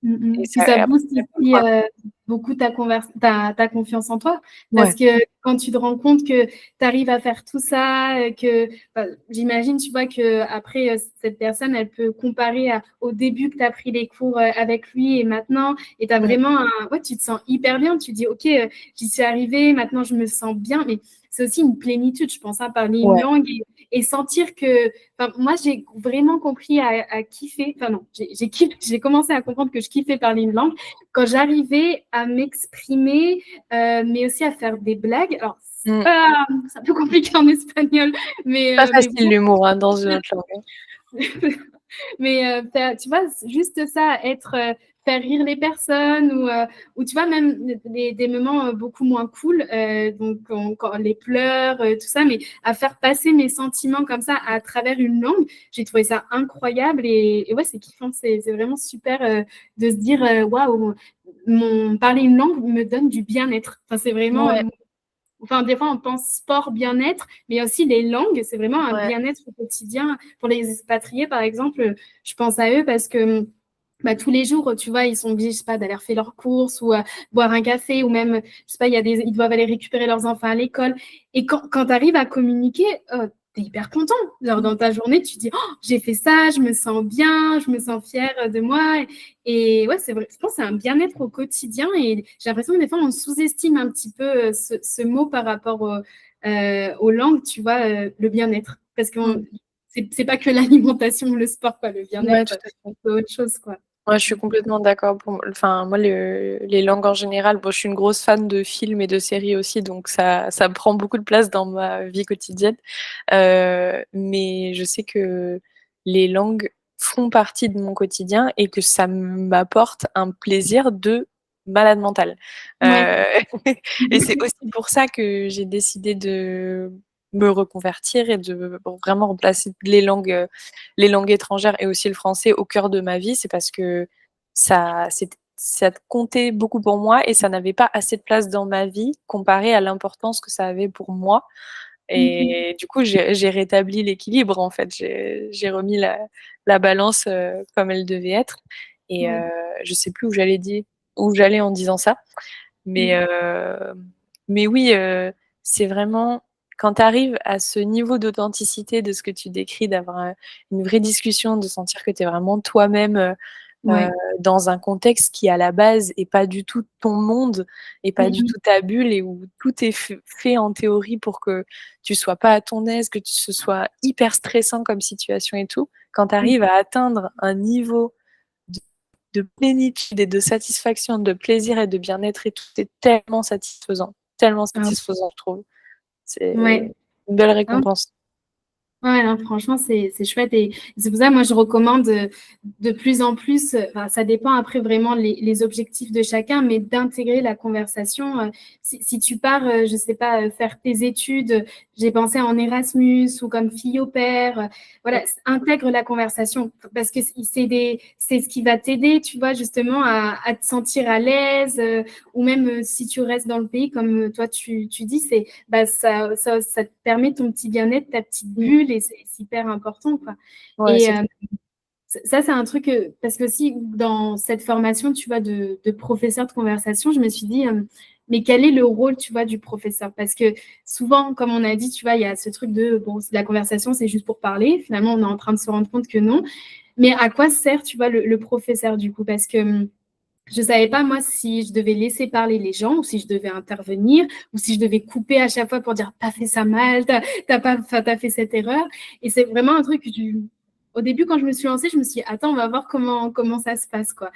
mh. Puis ça ça et après booste c'est cool, aussi, quoi. beaucoup ta confiance en toi. Ouais, Parce que quand tu te rends compte que tu arrives à faire tout ça, que bah, j'imagine, tu vois, qu'après, cette personne, elle peut comparer au début que tu as pris les cours, avec lui et maintenant et tu as mmh, vraiment ouais, tu te sens hyper bien. Tu dis: «OK, j'y suis arrivée, maintenant je me sens bien». Mais c'est aussi une plénitude, je pense, hein, parler une ouais, langue et sentir que enfin, moi, j'ai vraiment compris à kiffer. Enfin non, j'ai commencé à comprendre que je kiffais parler une langue quand j'arrivais à m'exprimer, mais aussi à faire des blagues. Alors, mmh. c'est un peu compliqué en espagnol, Pas mais facile bon. l'humour, hein, dans une autre langue, hein. Mais tu vois, juste ça, faire rire les personnes ou tu vois, même des moments beaucoup moins cool, donc quand les pleurs, tout ça, mais à faire passer mes sentiments comme ça à travers une langue, j'ai trouvé ça incroyable et ouais, c'est kiffant, c'est vraiment super de se dire waouh, parler une langue me donne du bien-être. Enfin, c'est vraiment Ouais, enfin, des fois, on pense sport, bien-être, mais aussi les langues, c'est vraiment un ouais, bien-être au quotidien. Pour les expatriés, par exemple, je pense à eux parce que bah, tous les jours, tu vois, ils sont obligés, je sais pas, d'aller faire leurs courses ou boire un café ou même, je sais pas, ils doivent aller récupérer leurs enfants à l'école. Et quand tu arrives à communiquer, tu es hyper content. Genre, mmh, dans ta journée, tu dis, oh, j'ai fait ça, je me sens bien, je me sens fière de moi. Et ouais, c'est vrai, je pense que c'est un bien-être au quotidien et j'ai l'impression que des fois, on sous-estime un petit peu ce mot par rapport aux langues, tu vois, le bien-être. Parce que mmh. c'est pas que l'alimentation ou le sport, quoi, le Ouais, bien-être, tout à fait. c'est autre chose, quoi. Ouais, je suis complètement d'accord enfin, moi, les langues en général, bon, je suis une grosse fan de films et de séries aussi, donc ça prend beaucoup de place dans ma vie quotidienne. Mais je sais que les langues font partie de mon quotidien et que ça m'apporte un plaisir de malade mental. Ouais. Heu et c'est aussi pour ça que j'ai décidé de me reconvertir et de vraiment remplacer les langues étrangères et aussi le français au cœur de ma vie. C'est parce que ça comptait beaucoup pour moi et ça n'avait pas assez de place dans ma vie comparé à l'importance que ça avait pour moi Mmh mh. et du coup, j'ai rétabli l'équilibre, en fait. J'ai remis la balance, comme elle devait être et Ouais. je sais plus où j'allais en disant ça, mais Mmh. mais oui, c'est vraiment quand tu arrives à ce niveau d'authenticité de ce que tu décris, d'avoir, une vraie discussion, de sentir que tu es vraiment toi-même, Ouais. dans un contexte qui, à la base, est pas du tout ton monde et pas du Mmh. tout ta bulle et où tout est fait en théorie pour que tu sois pas à ton aise, que ce soit hyper stressant comme situation et tout. Quand tu Mmh. arrives à atteindre un niveau de de plénitude et de satisfaction, de plaisir et de bien-être et tout, c'est tellement Ah satisfaisant, je trouve. C'est ouais. une belle Non. récompense. Ouais, non, franchement, c'est chouette et c'est pour ça, moi, je recommande de plus en plus, enfin, ça dépend après vraiment les objectifs de chacun, mais d'intégrer la conversation. Si tu pars, je sais pas, faire tes études, j'ai pensé en Erasmus ou comme fille au pair, voilà, intègre la conversation parce que c'est ce qui va t'aider, tu vois, justement, à te sentir à l'aise ou même si tu restes dans le pays, comme toi, tu dis, c'est bah, ça te permet ton petit bien-être, ta petite Mmh. bulle, et c'est hyper important, quoi. Ouais, Et c'est ça. ça, c'est un truc, parce que aussi, dans cette formation, tu vois, de professeur de conversation, je me suis dit, mais quel est le rôle, tu vois, du professeur? Parce que souvent, comme on a dit, tu vois, il y a ce truc de, bon, la conversation, c'est juste pour parler. Finalement, on est en train de se rendre compte que non. Mais à quoi sert, tu vois, le professeur, du coup? Parce que je ne savais pas, moi, si je devais laisser parler les gens ou si je devais intervenir ou si je devais couper à chaque fois pour dire t'as fait ça mal, t'as fait cette erreur. Et c'est vraiment un truc que au début, quand je me suis lancée, je me suis dit attends, on va voir comment ça se passe, quoi.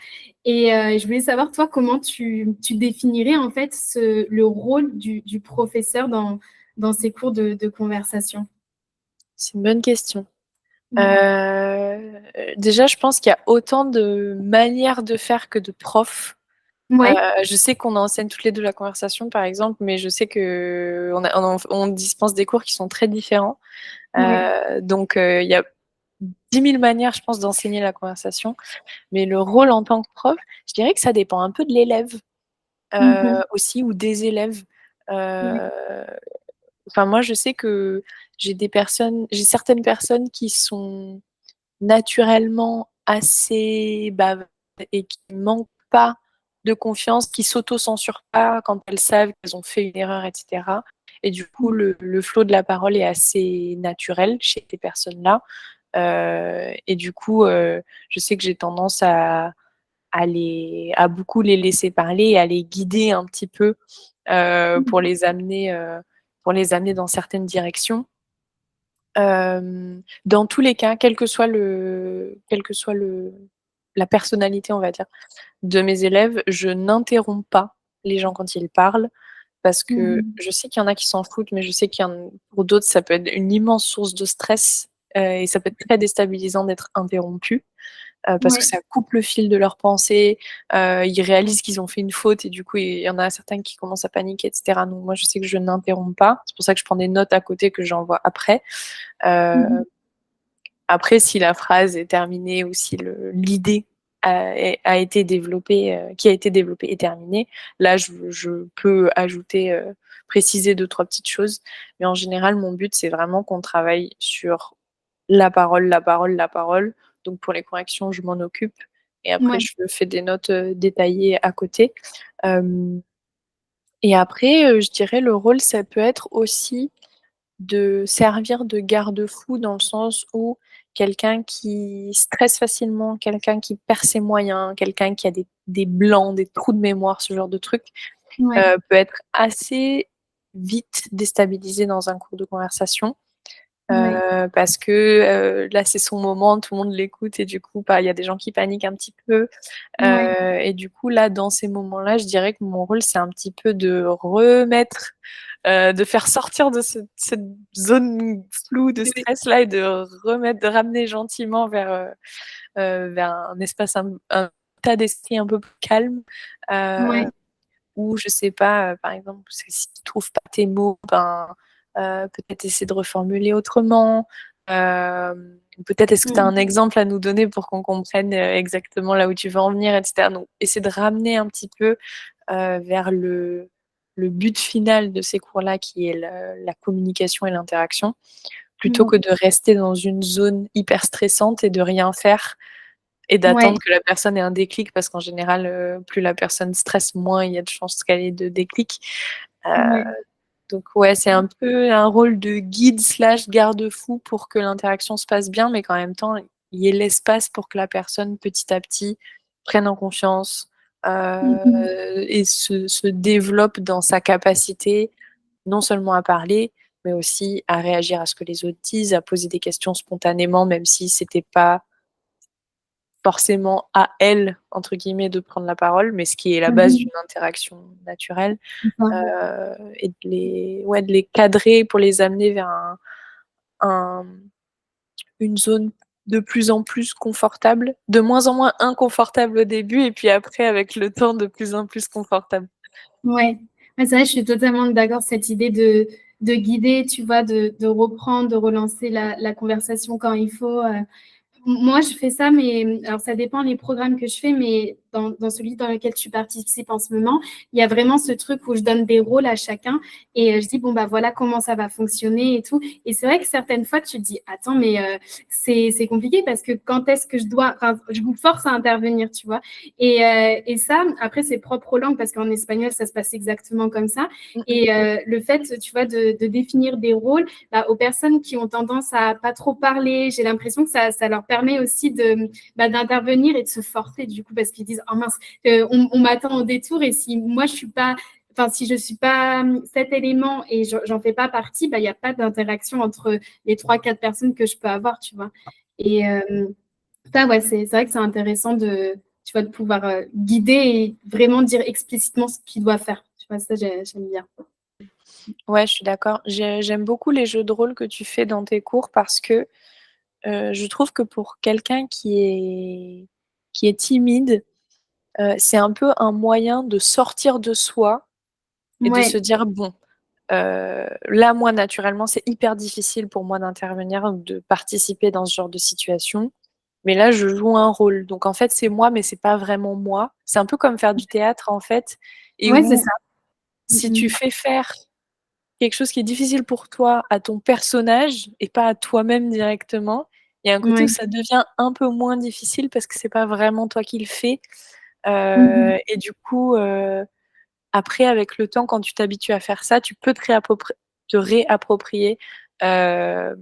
Et je voulais savoir, toi, comment tu définirais en fait le rôle du professeur dans ces cours de conversation. C'est une bonne question. Mm. Déjà, je pense qu'il y a autant de manières de faire que de profs. Ouais, Je sais qu'on enseigne toutes les 2 la conversation, par exemple, mais je sais qu'on dispense des cours qui sont très différents. ouais. Donc, il y a 10 000 manières, je pense, d'enseigner la conversation. Mais le rôle en tant que prof, je dirais que ça dépend un peu de l'élève, Mhm. aussi ou des élèves. Ouais, Heu, enfin, moi, je sais que j'ai certaines personnes qui sont naturellement assez bavardes et qui manquent pas de confiance, qui s'auto-censurent pas quand elles savent qu'elles ont fait une erreur et cetera et du coup, le flot de la parole est assez naturel chez ces personnes-là, et du coup, je sais que j'ai tendance à beaucoup les laisser parler et à les guider un petit peu, pour pour les amener dans certaines directions. Dans tous les cas, quel que soit la personnalité, on va dire, de mes élèves, je n'interromps pas les gens quand ils parlent parce que Mhm. je sais qu'il y en a qui s'en foutent, mais je sais qu'il y en pour d'autres, ça peut être une immense source de stress, et ça peut être très déstabilisant d'être interrompu, parce que Ouais, ça coupe le fil de leurs pensées, ils réalisent qu'ils ont fait une faute et du coup, il y en a certains qui commencent à paniquer et cetera. Donc moi, je sais que je n'interromps pas. C'est pour ça que je prends des notes à côté que j'envoie après. Heu Mhm. Après, si la phrase est terminée ou si l'idée a été développée, qui a été développée est terminée, là, je peux ajouter, préciser 2-3 petites choses. Mais en général, mon but, c'est vraiment qu'on travaille sur la parole, la parole, la parole. Donc pour les corrections, je m'en occupe et après Ouais, je fais des notes, détaillées à côté. Hem Et après, je dirais le rôle, ça peut être aussi de servir de garde-fou dans le sens où quelqu'un qui stresse facilement, quelqu'un qui perd ses moyens, quelqu'un qui a des blancs, des trous de mémoire, ce genre de truc, ouais, peut être assez vite déstabilisé dans un cours de conversation. ouais, Parce que, là, c'est son moment, tout le monde l'écoute et du coup, bah, il y a des gens qui paniquent un petit peu. ouais. Et du coup, là, dans ces moments-là, je dirais que mon rôle, c'est un petit peu de remettre, de faire sortir de cette zone floue de Oui, stress-là et de ramener gentiment vers un espace, un état d'esprit un peu plus calme, heu, ouais, où je sais pas, par exemple, si tu trouves pas tes mots, ben, peut-être essayer de reformuler autrement. Peut-être est-ce que tu as un mmh, exemple à nous donner pour qu'on comprenne, exactement là où tu veux en venir et cetera? Donc essayer de ramener un petit peu, vers le but final de ces cours-là qui est la communication et l'interaction, plutôt que ouais, de rester dans une zone hyper stressante et de rien faire et ouais, d'attendre que la personne ait un déclic parce qu'en général, plus la personne stresse, moins il y a de chances qu'elle ait de déclic. Heu, ouais. donc ouais, c'est un peu un rôle de guide slash garde-fou pour que l'interaction se passe bien, mais qu'en même temps, y ait l'espace pour que la personne, petit à petit, prenne en confiance, Mhm. et se développe dans sa capacité, non seulement à parler, mais aussi à réagir à ce que les autres disent, à poser des questions spontanément, même si c'était pas forcément «à elle» entre guillemets de prendre la parole, mais ce qui est la base Mhm. d'une interaction naturelle, C'est ça. et de les cadrer pour les amener vers un une zone de plus en plus confortable, de moins en moins inconfortable au début et puis après avec le temps de plus en plus confortable. Ouais. Ouais, c'est vrai, je suis totalement d'accord, cette idée de guider, tu vois, de reprendre, de relancer la conversation quand il faut. Moi, je fais ça, mais alors ça dépend les programmes que je fais, mais dans celui dans lequel tu participes en ce moment, il y a vraiment ce truc où je donne des rôles à chacun et je dis, bon, bah voilà comment ça va fonctionner et tout. Et c'est vrai que certaines fois, tu te dis, attends, mais c'est compliqué parce que quand est-ce que je dois, enfin, je vous force à intervenir, tu vois. Et ça, après, c'est propre aux langues parce qu'en espagnol, ça se passe exactement comme ça. Mmh mh. Et le fait, tu vois, de définir des rôles, bah, aux personnes qui ont tendance à pas trop parler, j'ai l'impression que ça leur permet aussi d'intervenir et de se forcer du coup parce qu'ils disent oh mince, on m'attend au détour et si moi je suis pas, enfin si je suis pas cet élément et j'en fais pas partie, bah il y a pas d'interaction entre les trois quatre personnes que je peux avoir, tu vois. Et ça ouais, c'est vrai que c'est intéressant de, tu vois, de pouvoir guider et vraiment dire explicitement ce qu'il doit faire. Tu vois, ça j'aime bien. Ouais, je suis d'accord. J'aime beaucoup les jeux de rôle que tu fais dans tes cours parce que, je trouve que pour quelqu'un qui est timide, c'est un peu un moyen de sortir de soi et de se Ouais, dire: «Bon, là, moi, naturellement, c'est hyper difficile pour moi d'intervenir ou de participer dans ce genre de situation, mais là, je joue un rôle. Donc en fait, c'est moi, mais c'est pas vraiment moi». C'est un peu comme faire du théâtre, en fait, et ouais, c'est où ça. si tu Mm, fais faire quelque chose qui est difficile pour toi à ton personnage et pas à toi-même directement, il y a un mm. côté où Ouais. ça devient un peu moins difficile parce que c'est pas vraiment toi qui le fais, Mhm. et du coup, après avec le temps quand tu t'habitues à faire ça, tu peux te réapproprier, heu,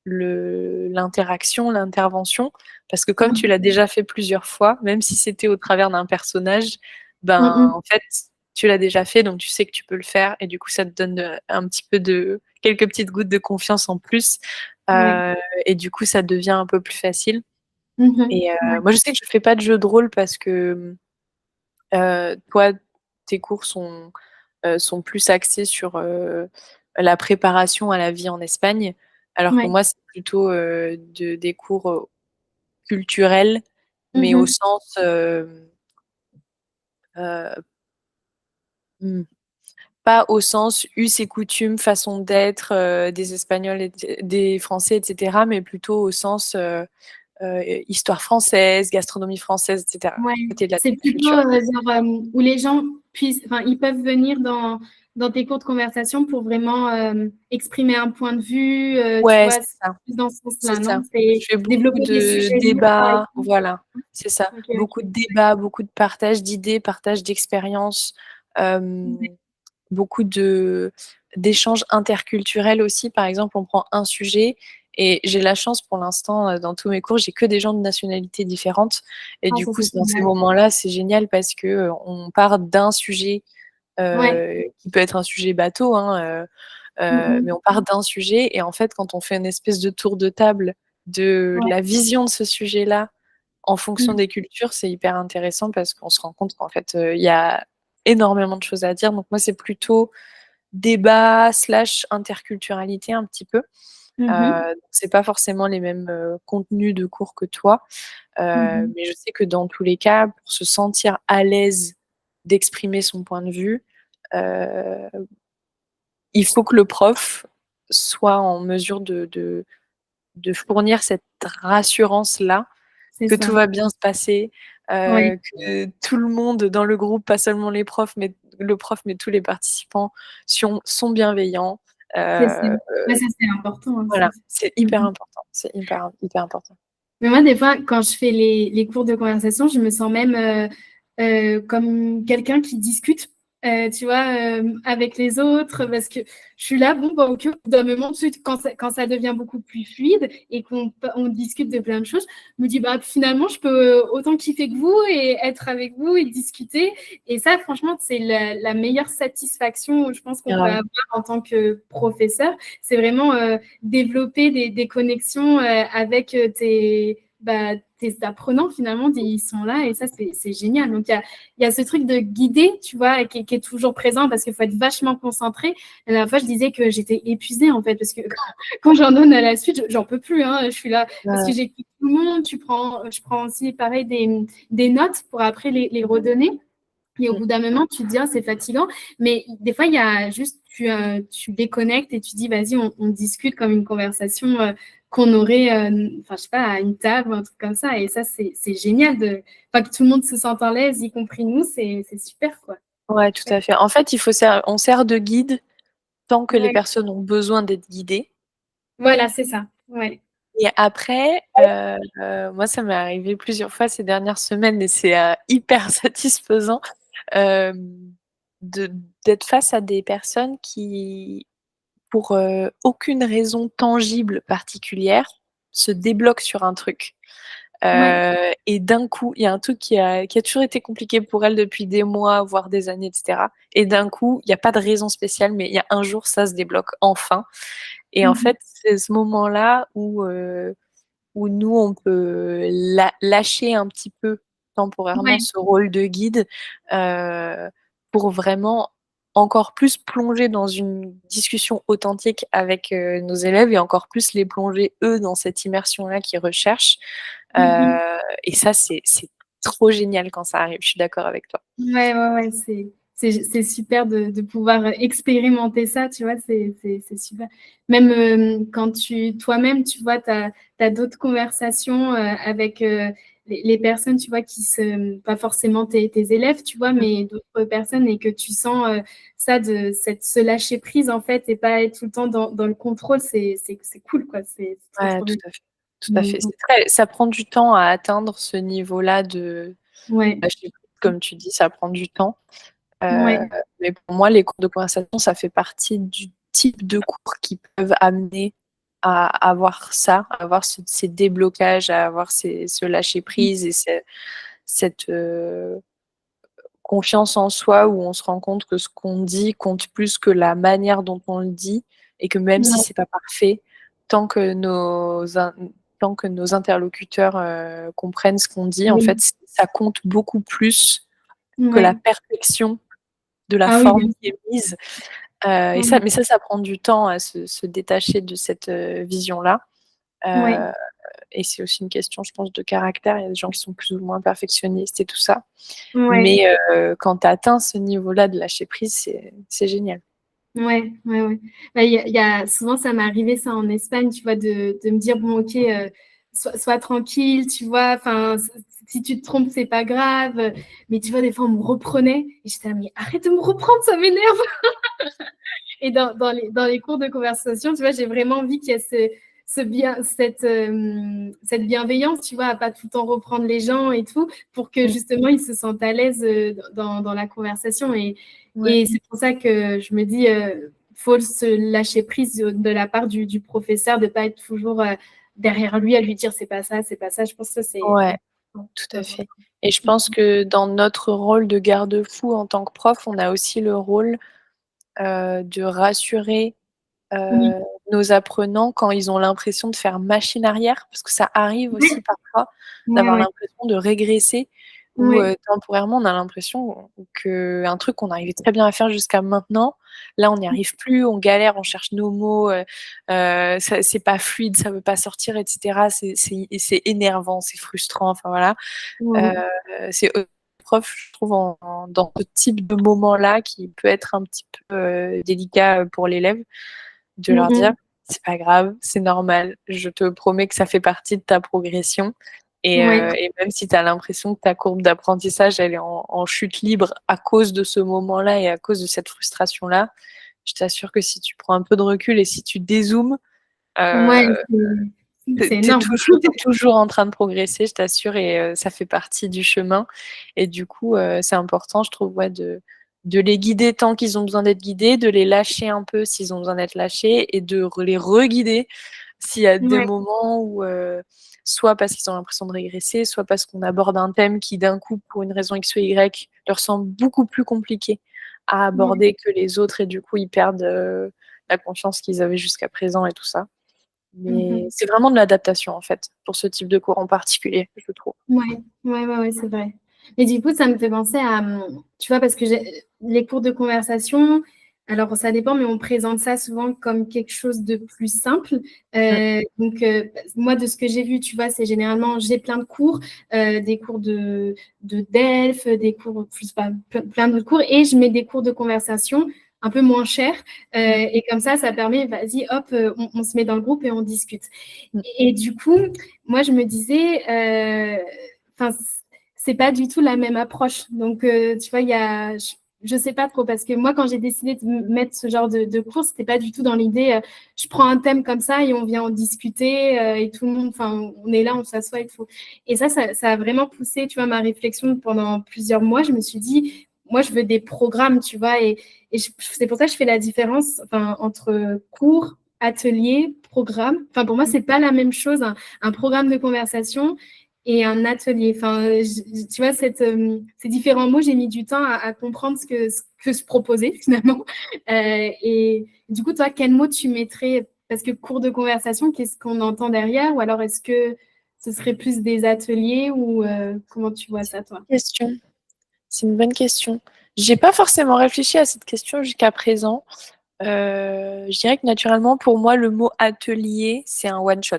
le l'interaction, l'intervention parce que comme tu Mhm. l'as déjà fait plusieurs fois, même si c'était au travers d'un personnage, Mm, ben, mm. en fait, tu l'as déjà fait donc tu sais que tu peux le faire et du coup ça te donne, un petit peu de quelques petites gouttes de confiance en plus, Ouais. heu et du coup ça devient un peu plus facile Mhm. et Ouais. moi je sais que je fais pas de jeu de rôle parce que, toi tes cours sont plus axés sur, la préparation à la vie en Espagne, alors que Ouais. moi c'est plutôt, des cours, culturels, mais au Mhm. sens, heu, mmh, pas au sens us et coutumes, façon d'être, des Espagnols et des Français et cetera, mais plutôt au sens, histoire française, gastronomie française et cetera, Ouais. côté de la C'est plutôt culture. genre où les gens puissent, enfin, ils peuvent venir dans tes cours de conversation pour vraiment exprimer un point de vue, tu Ouais, vois, c'est c'est ça. plus dans ce C'est sens-là, ça. non? C'est Je fais beaucoup développer des de sujets libres, par débats, exemple. voilà, c'est ça. Ok, Beaucoup ok. de débats, beaucoup de partage d'idées, partage d'expériences, Ouais. beaucoup d'échanges interculturels aussi. Par exemple, on prend un sujet et j'ai la chance pour l'instant, dans tous mes cours, j'ai que des gens de nationalités différentes et Ah, du ça coup, c'est dans ces génial. moments-là, c'est génial parce que, on part d'un sujet, Ouais. qui peut être un sujet bateau, hein, mais Mhm. on part d'un sujet et en fait, quand on fait une espèce de tour de table de Ouais. la vision de ce sujet-là, en fonction Mhm. des cultures, c'est hyper intéressant parce qu'on se rend compte qu'en fait, il y a énormément de choses à dire. Donc moi, c'est plutôt débat slash interculturalité un petit peu. Mhm. C'est pas forcément les mêmes, contenus de cours que toi, Mhm. mais je sais que dans tous les cas, pour se sentir à l'aise d'exprimer son point de vue, heu, il faut que le prof soit en mesure de fournir cette rassurance-là, C'est que tout ça. va bien se passer, Ouais. que tout le monde dans le groupe, pas seulement les profs, mais le prof, mais tous les participants sont bienveillants. C'est ça. Heu, Ouais, ça c'est important, hein, ça. voilà, c'est hyper Mhm. important, c'est hyper important. Mais moi, des fois, quand je fais les cours de conversation, je me sens même comme quelqu'un qui discute. tu vois, avec les autres, parce que je suis là, bon, bah, ok, d'un moment, quand ça devient beaucoup plus fluide et on discute de plein de choses, je me dis, bah, finalement, je peux autant kiffer que vous et être avec vous et discuter. Et ça, franchement, c'est la meilleure satisfaction, je pense, qu'on peut Grave. avoir en tant que professeur. C'est vraiment développer des connexions avec tes apprenants, finalement, ils sont là et ça, c'est génial. Donc, il y a ce truc de guider, tu vois, qui est toujours présent parce qu'il faut être vachement concentré. La dernière fois, je disais que j'étais épuisée, en fait, parce que quand j'en donne à la suite, j'en peux plus. Hein, je suis là parce que j'écoute tout le monde. Je prends aussi, pareil, des notes pour après les redonner. Et au bout d'un moment, tu te dis, ah, c'est fatigant. Mais des fois, il y a juste, tu déconnectes et tu dis, vas-y, on discute comme une conversation qu'on aurait, enfin, je sais pas, à une table ou un truc comme ça. Et ça, c'est génial enfin, que tout le monde se sente à l'aise, y compris nous. C'est super, quoi. Ouais, tout à fait. En fait, on sert de guide tant que les Ouais. personnes ont besoin d'être guidées. Voilà, c'est ça. Ouais. Et après, moi, ça m'est arrivé plusieurs fois ces dernières semaines et c'est hyper satisfaisant euh, d'être face à des personnes qui, pour aucune raison tangible particulière, se débloquent sur un truc. Ouais. Et d'un coup, il y a un truc qui a toujours été compliqué pour elle depuis des mois, voire des années, etc. Et d'un coup, il n'y a pas de raison spéciale, mais il y a un jour, ça se débloque enfin. Et en Mhm. fait, c'est ce moment-là où nous, on peut lâcher un petit peu temporairement Ouais. ce rôle de guide pour vraiment encore plus plonger dans une discussion authentique avec nos élèves et encore plus les plonger, eux, dans cette immersion-là qu'ils recherchent. Mhm. Et ça, c'est trop génial quand ça arrive. Je suis d'accord avec toi. Ouais, ouais, ouais, c'est super de pouvoir expérimenter ça, tu vois, c'est super. Même quand toi-même, tu vois, tu as d'autres conversations avec les personnes, tu vois, pas forcément tes élèves, tu vois, mais d'autres personnes et que tu sens ça, se lâcher prise, en fait, et pas être tout le temps dans le contrôle, c'est cool, quoi, c'est trop, Ouais, trop tout bien. à fait. Tout à fait. Mm. Ça prend du temps à atteindre ce niveau-là de Ouais, lâcher prise, comme tu dis, ça prend du temps. Euh, ouais, mais pour moi, les cours de conversation, ça fait partie du type de cours qui peuvent amener à avoir ça, à avoir ces déblocages, à avoir ce lâcher prise et cette confiance en soi où on se rend compte que ce qu'on dit compte plus que la manière dont on le dit et que même si ouais, c'est pas parfait, tant que tant que nos interlocuteurs comprennent ce qu'on dit, en oui, fait, ça compte beaucoup plus que la ouais. perfection de la Ah oui, bien forme qui est mise. Et sûr. ça prend du temps à se détacher de cette vision-là. Ouais, Euh, et c'est aussi une question, je pense, de caractère. Il y a des gens qui sont plus ou moins perfectionnistes et tout ça. ouais. Mais quand tu atteins ce niveau-là de lâcher prise, c'est génial. Ouais, ouais, ouais. Bah, souvent, ça m'est arrivé ça en Espagne, tu vois, de me dire, bon, ok, sois tranquille, tu vois, enfin, si tu te trompes, c'est pas grave. Mais tu vois, des fois, on me reprenait et j'étais là, mais arrête de me reprendre, ça m'énerve. Et dans les cours de conversation, tu vois, j'ai vraiment envie qu'il y ait cette bienveillance, tu vois, à pas tout le temps reprendre les gens et tout, pour que Mm. justement ils se sentent à l'aise dans la conversation. Ouais. Et c'est pour ça que je me dis, faut se lâcher prise de la part du professeur, de pas être toujours derrière lui à lui dire c'est pas ça, c'est pas ça. Je pense que ça, c'est Ouais, important. tout à fait. Et je pense que dans notre rôle de garde-fou en tant que prof, on a aussi le rôle de rassurer Oui, nos apprenants quand ils ont l'impression de faire machine arrière, parce que ça arrive aussi parfois ouais, d'avoir ouais, l'impression de régresser, ou ouais, temporairement on a l'impression qu'un truc qu'on arrivait très bien à faire jusqu'à maintenant, là on n'y arrive plus, on galère, on cherche nos mots, c'est pas fluide, ça veut pas sortir, etc. C'est énervant, c'est frustrant, enfin voilà. ouais. C'est prof, je trouve, dans ce type de moment-là qui peut être un petit peu délicat pour l'élève, de leur dire Mhm. c'est pas grave, c'est normal, je te promets que ça fait partie de ta progression. Ouais, Et même si tu as l'impression que ta courbe d'apprentissage elle est en chute libre à cause de ce moment-là et à cause de cette frustration-là, je t'assure que si tu prends un peu de recul et si tu dézoomes, ouais, euh, c'est t'es énorme. toujours en train de progresser, je t'assure, et ça fait partie du chemin. Et du coup, c'est important, je trouve, ouais, de les guider tant qu'ils ont besoin d'être guidés, de les lâcher un peu s'ils ont besoin d'être lâchés et de les re-guider s'il y a des Ouais. moments où soit parce qu'ils ont l'impression de régresser, soit parce qu'on aborde un thème qui d'un coup, pour une raison X ou Y, leur semble beaucoup plus compliqué à Ouais. aborder que les autres et du coup ils perdent la confiance qu'ils avaient jusqu'à présent et tout ça. Mais Mhm. c'est vraiment de l'adaptation en fait, pour ce type de cours en particulier, je trouve. Ouais, c'est vrai. Et du coup, ça me fait penser à, tu vois, parce que les cours de conversation, alors ça dépend, mais on présente ça souvent comme quelque chose de plus simple. Mm. Donc, moi, de ce que j'ai vu, tu vois, c'est généralement, j'ai plein de cours, des cours de DELF, des cours, plus pas, plein d'autres cours, et je mets des cours de conversation un peu moins chers. Mm. Et comme ça permet, vas-y, hop, on se met dans le groupe et on discute. Mm. Et du coup, moi, je me disais, enfin, c'est pas du tout la même approche. Donc, tu vois, je sais pas trop parce que moi, quand j'ai décidé de mettre ce genre de cours, c'était pas du tout dans l'idée, je prends un thème comme ça et on vient en discuter et tout le monde, enfin, on est là, on s'assoit et tout. Et ça a vraiment poussé, tu vois, ma réflexion pendant plusieurs mois. Je me suis dit, moi, je veux des programmes, tu vois, et c'est pour ça que je fais la différence, enfin, entre cours, atelier, programme. Enfin, pour moi, c'est pas la même chose, un programme de conversation et un atelier. Enfin, tu vois, ces différents mots, j'ai mis du temps à comprendre ce que je proposais finalement. Et du coup, toi, quel mot tu mettrais? Parce que cours de conversation, qu'est-ce qu'on entend derrière? Ou alors, est-ce que ce serait plus des ateliers ou comment tu vois ça, toi? Question. C'est une bonne question. J'ai pas forcément réfléchi à cette question jusqu'à présent. Je dirais que naturellement, pour moi, le mot atelier, c'est un one shot.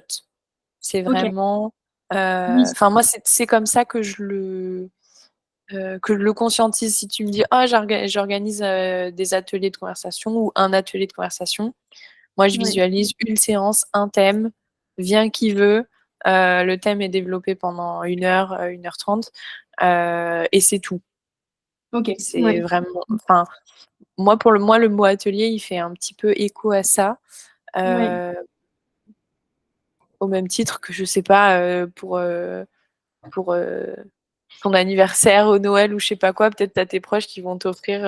C'est Ok. vraiment, Oui. enfin moi, c'est comme ça que je le conscientise. Si tu me dis, ah, j'organise des ateliers de conversation ou un atelier de conversation, moi, je Ouais. visualise une séance, un thème, vient qui veut. Le thème est développé pendant 1 heure 30, et c'est tout. Ok. C'est Ouais. vraiment, enfin, moi, le mot atelier, il fait un petit peu écho à ça. Ouais. Euh, Au même titre que, je sais pas, pour ton anniversaire, au Noël ou je sais pas quoi, peut-être tu as tes proches qui vont t'offrir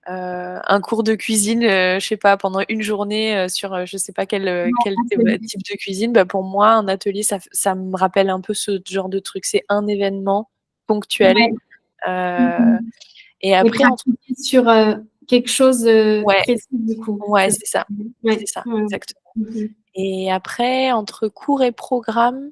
un cours de cuisine, je sais pas, pendant une journée sur je sais pas quel Atelier. type de cuisine. Bah, pour moi, un atelier, ça me rappelle un peu ce genre de truc. C'est un événement ponctuel. Ouais. euh, Mhm. et Et après, entre... pratiquer sur quelque chose ouais, précis du coup. ouais, c'est ça. C'est Ouais. ça, Ouais. exactement. Mhm. Et après, entre cours et programme,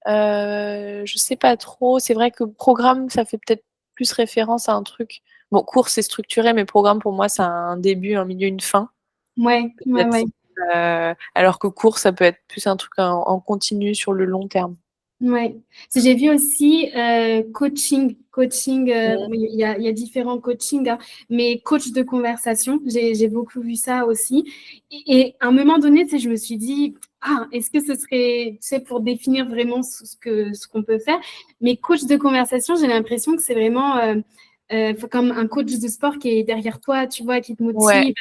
je sais pas trop. C'est vrai que programme, ça fait peut-être plus référence à un truc. Bon, cours, c'est structuré, mais programme, pour moi, c'est un début, un milieu, une fin, Ouais. peut-être. Alors que cours, ça peut être plus un truc en continu sur le long terme. Ouais. J'ai vu aussi coaching. Coaching, Mhm. bon, il y a différents coachings, hein, mais coach de conversation, j'ai beaucoup vu ça aussi. Et à un moment donné, tu sais, je me suis dit, ah, est-ce que ce serait, tu sais, pour définir vraiment ce qu'on peut faire? Mais coach de conversation, j'ai l'impression que c'est vraiment comme un coach de sport qui est derrière toi, tu vois, qui te Ouais, motive.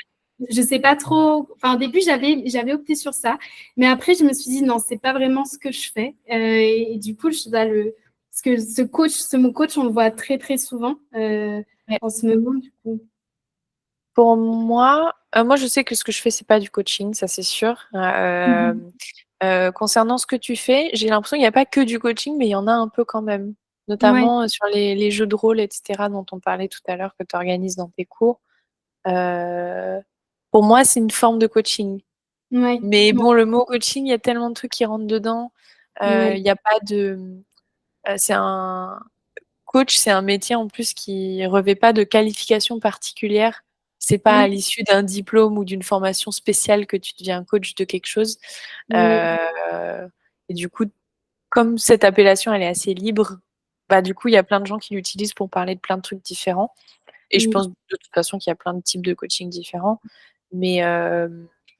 Je sais pas trop. Enfin, au début, j'avais opté sur ça. Mais après, je me suis dit, non, c'est pas vraiment ce que je fais. Et du coup, parce que ce mot coach, on le voit très, très souvent ouais. en ce moment, du coup. Pour moi, moi, je sais que ce que je fais, c'est pas du coaching, ça c'est sûr. Mhm. Concernant ce que tu fais, j'ai l'impression qu'il n'y a pas que du coaching, mais il y en a un peu quand même. Ouais, Notamment sur les jeux de rôle, etc., dont on parlait tout à l'heure, que tu organises dans tes cours. Euh, pour moi, c'est une forme de coaching. ouais, Mais bon, le mot coaching, il y a tellement de trucs qui rentrent dedans. ouais, Il n'y a pas de. C'est un coach, c'est un métier en plus qui revêt pas de qualification particulière. C'est pas à ouais, l'issue d'un diplôme ou d'une formation spéciale que tu deviens coach de quelque chose. ouais. Euh, et du coup, comme cette appellation, elle est assez libre, bah du coup, il y a plein de gens qui l'utilisent pour parler de plein de trucs différents. Et je Mm. pense de toute façon qu'il y a plein de types de coaching différents. Mais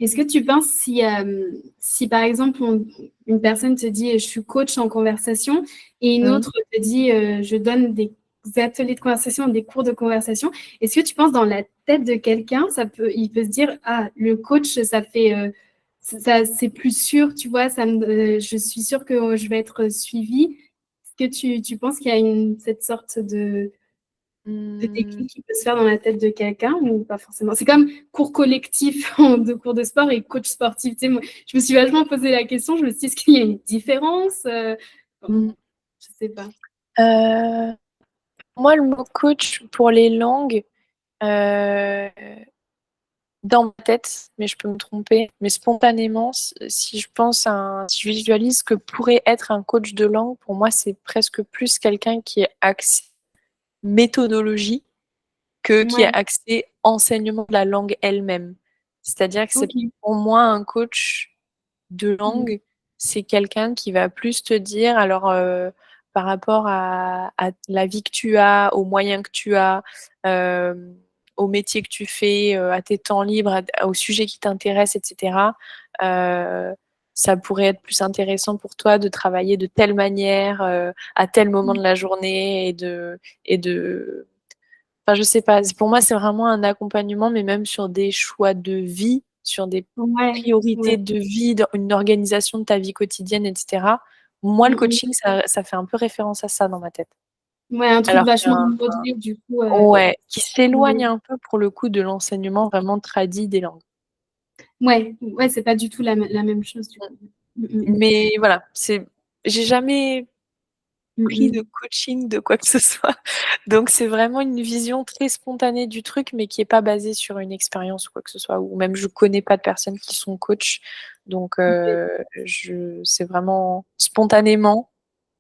Est-ce que tu penses si par exemple, une personne te dit je suis coach en conversation et une hmm, autre te dit je donne des ateliers de conversation, des cours de conversation, est-ce que tu penses dans la tête de quelqu'un, il peut se dire ah, le coach, ça fait c'est plus sûr, tu vois, je suis sûre que je vais être suivie. Est-ce que tu penses qu'il y a cette sorte de de déclic qui peut se faire dans la tête de quelqu'un ou pas forcément? C'est comme cours collectif de cours de sport et coach sportif. Tu sais, moi, je me suis vachement posé la question. Je me suis dit, est-ce qu'il y a une différence? Je sais pas. Moi, le mot coach pour les langues, dans ma tête, mais je peux me tromper, mais spontanément, si je visualise ce que pourrait être un coach de langue, pour moi, c'est presque plus quelqu'un qui est axé méthodologie que qui est Ouais, axé enseignement de la langue elle-même. C'est-à-dire que c'est ok. pour moi un coach de Mhm. langue, c'est quelqu'un qui va plus te dire, alors par rapport à la vie que tu as, aux moyens que tu as, euh, au métier que tu fais, à tes temps libres, au sujet qui t'intéresse, etc. Ça pourrait être plus intéressant pour toi de travailler de telle manière, à tel moment de la journée et de enfin, je sais pas. Pour moi, c'est vraiment un accompagnement, mais même sur des choix de vie, sur des Ouais, priorités ouais. de vie, dans une organisation de ta vie quotidienne, etc. Moi, le Mhm. coaching, ça fait un peu référence à ça dans ma tête. Ouais, un truc Alors vachement qu'un, modelé, du coup. ouais, qui s'éloigne Ouais, un peu pour le coup de l'enseignement vraiment tradit des langues. ouais, ouais, c'est pas du tout la même chose, du coup. Mhm. Mais voilà, j'ai jamais pris de Mhm. coaching de quoi que ce soit. Donc c'est vraiment une vision très spontanée du truc, mais qui est pas basée sur une expérience ou quoi que ce soit. Ou même je connais pas de personnes qui sont coach. Donc c'est vraiment spontanément.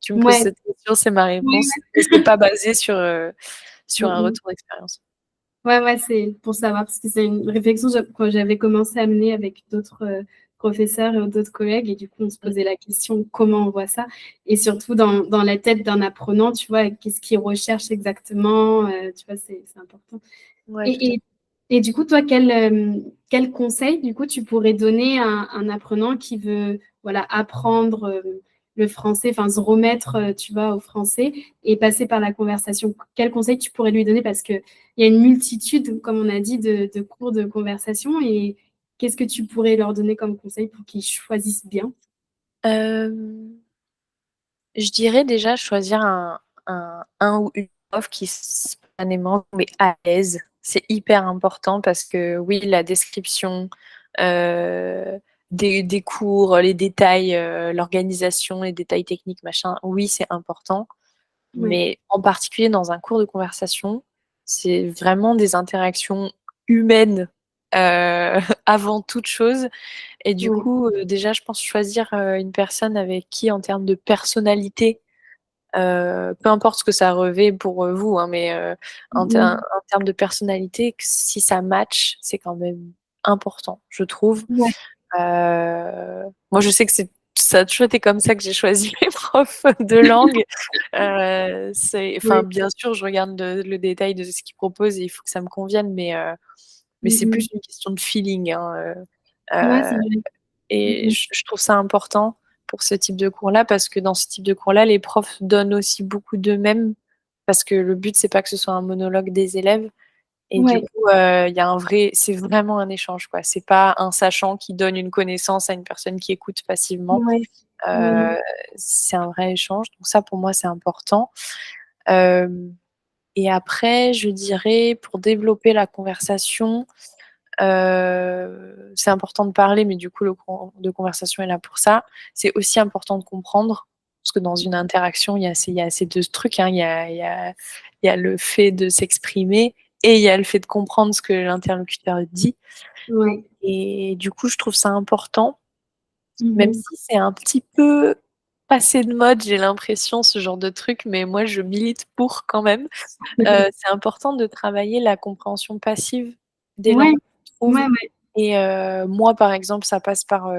Tu me poses Ouais, cette question, c'est ma ouais, réponse. Et c'est pas basé sur un ouais. retour d'expérience. Ouais, ouais, c'est pour savoir, parce que c'est une réflexion que j'avais commencé à mener avec d'autres professeurs et d'autres collègues, et du coup, on se Mm. posait la question comment on voit ça, et surtout dans la tête d'un apprenant, tu vois, qu'est-ce qu'il recherche exactement, tu vois, c'est important. Ouais, tout à Et, et, et du coup, toi, quel conseil, du coup, tu pourrais donner à un apprenant qui veut, voilà, apprendre le français, enfin, se remettre, tu vois, au français et passer par la conversation? Quel conseil tu pourrais lui donner? Parce qu'il y a une multitude, comme on a dit, de cours de conversation. Et qu'est-ce que tu pourrais leur donner comme conseil pour qu'ils choisissent bien? fait. Je dirais déjà choisir un ou une prof qui spontanément mais à l'aise. C'est hyper important parce que oui, la description des cours, les détails, l'organisation, les détails techniques, machin, oui, c'est important. Oui, Mais en particulier dans un cours de conversation, c'est vraiment des interactions humaines avant toute chose. Et du oui, coup, déjà, je pense choisir une personne avec qui, en termes de personnalité, peu importe ce que ça revêt pour vous, hein, mais mhm. en termes de personnalité, si ça match, c'est quand même important, je trouve. Ouais, Moi, je sais que ça a toujours été comme ça que j'ai choisi mes profs de langue. Enfin, ouais, bien sûr, je regarde le détail de ce qu'ils proposent et il faut que ça me convienne, mais c'est plus mhm. une question de feeling, hein, Ouais, euh, c'est vrai. et Mhm. je trouve ça important pour ce type de cours-là, parce que dans ce type de cours-là, les profs donnent aussi beaucoup d'eux-mêmes, parce que le but, c'est pas que ce soit un monologue des élèves. Et du Ouais, coup, c'est vraiment un échange, quoi. C'est pas un sachant qui donne une connaissance à une personne qui écoute passivement. ouais. Euh, Mhm. c'est un vrai échange. Donc ça, pour moi, c'est important. Euh, et après, je dirais, pour développer la conversation, c'est important de parler, mais du coup, le cours de conversation est là pour ça. C'est aussi important de comprendre, parce que dans une interaction, il y a ces deux trucs, hein. Il y a le fait de s'exprimer et il y a le fait de comprendre ce que l'interlocuteur dit. Ouais. Et du coup, je trouve ça important, même Mhm. si c'est un petit peu passé de mode, j'ai l'impression, ce genre de truc, mais moi, je milite pour quand même. C'est important de travailler la compréhension passive des Ouais, langues, je trouve. ouais, ouais. Et moi, par exemple, ça passe par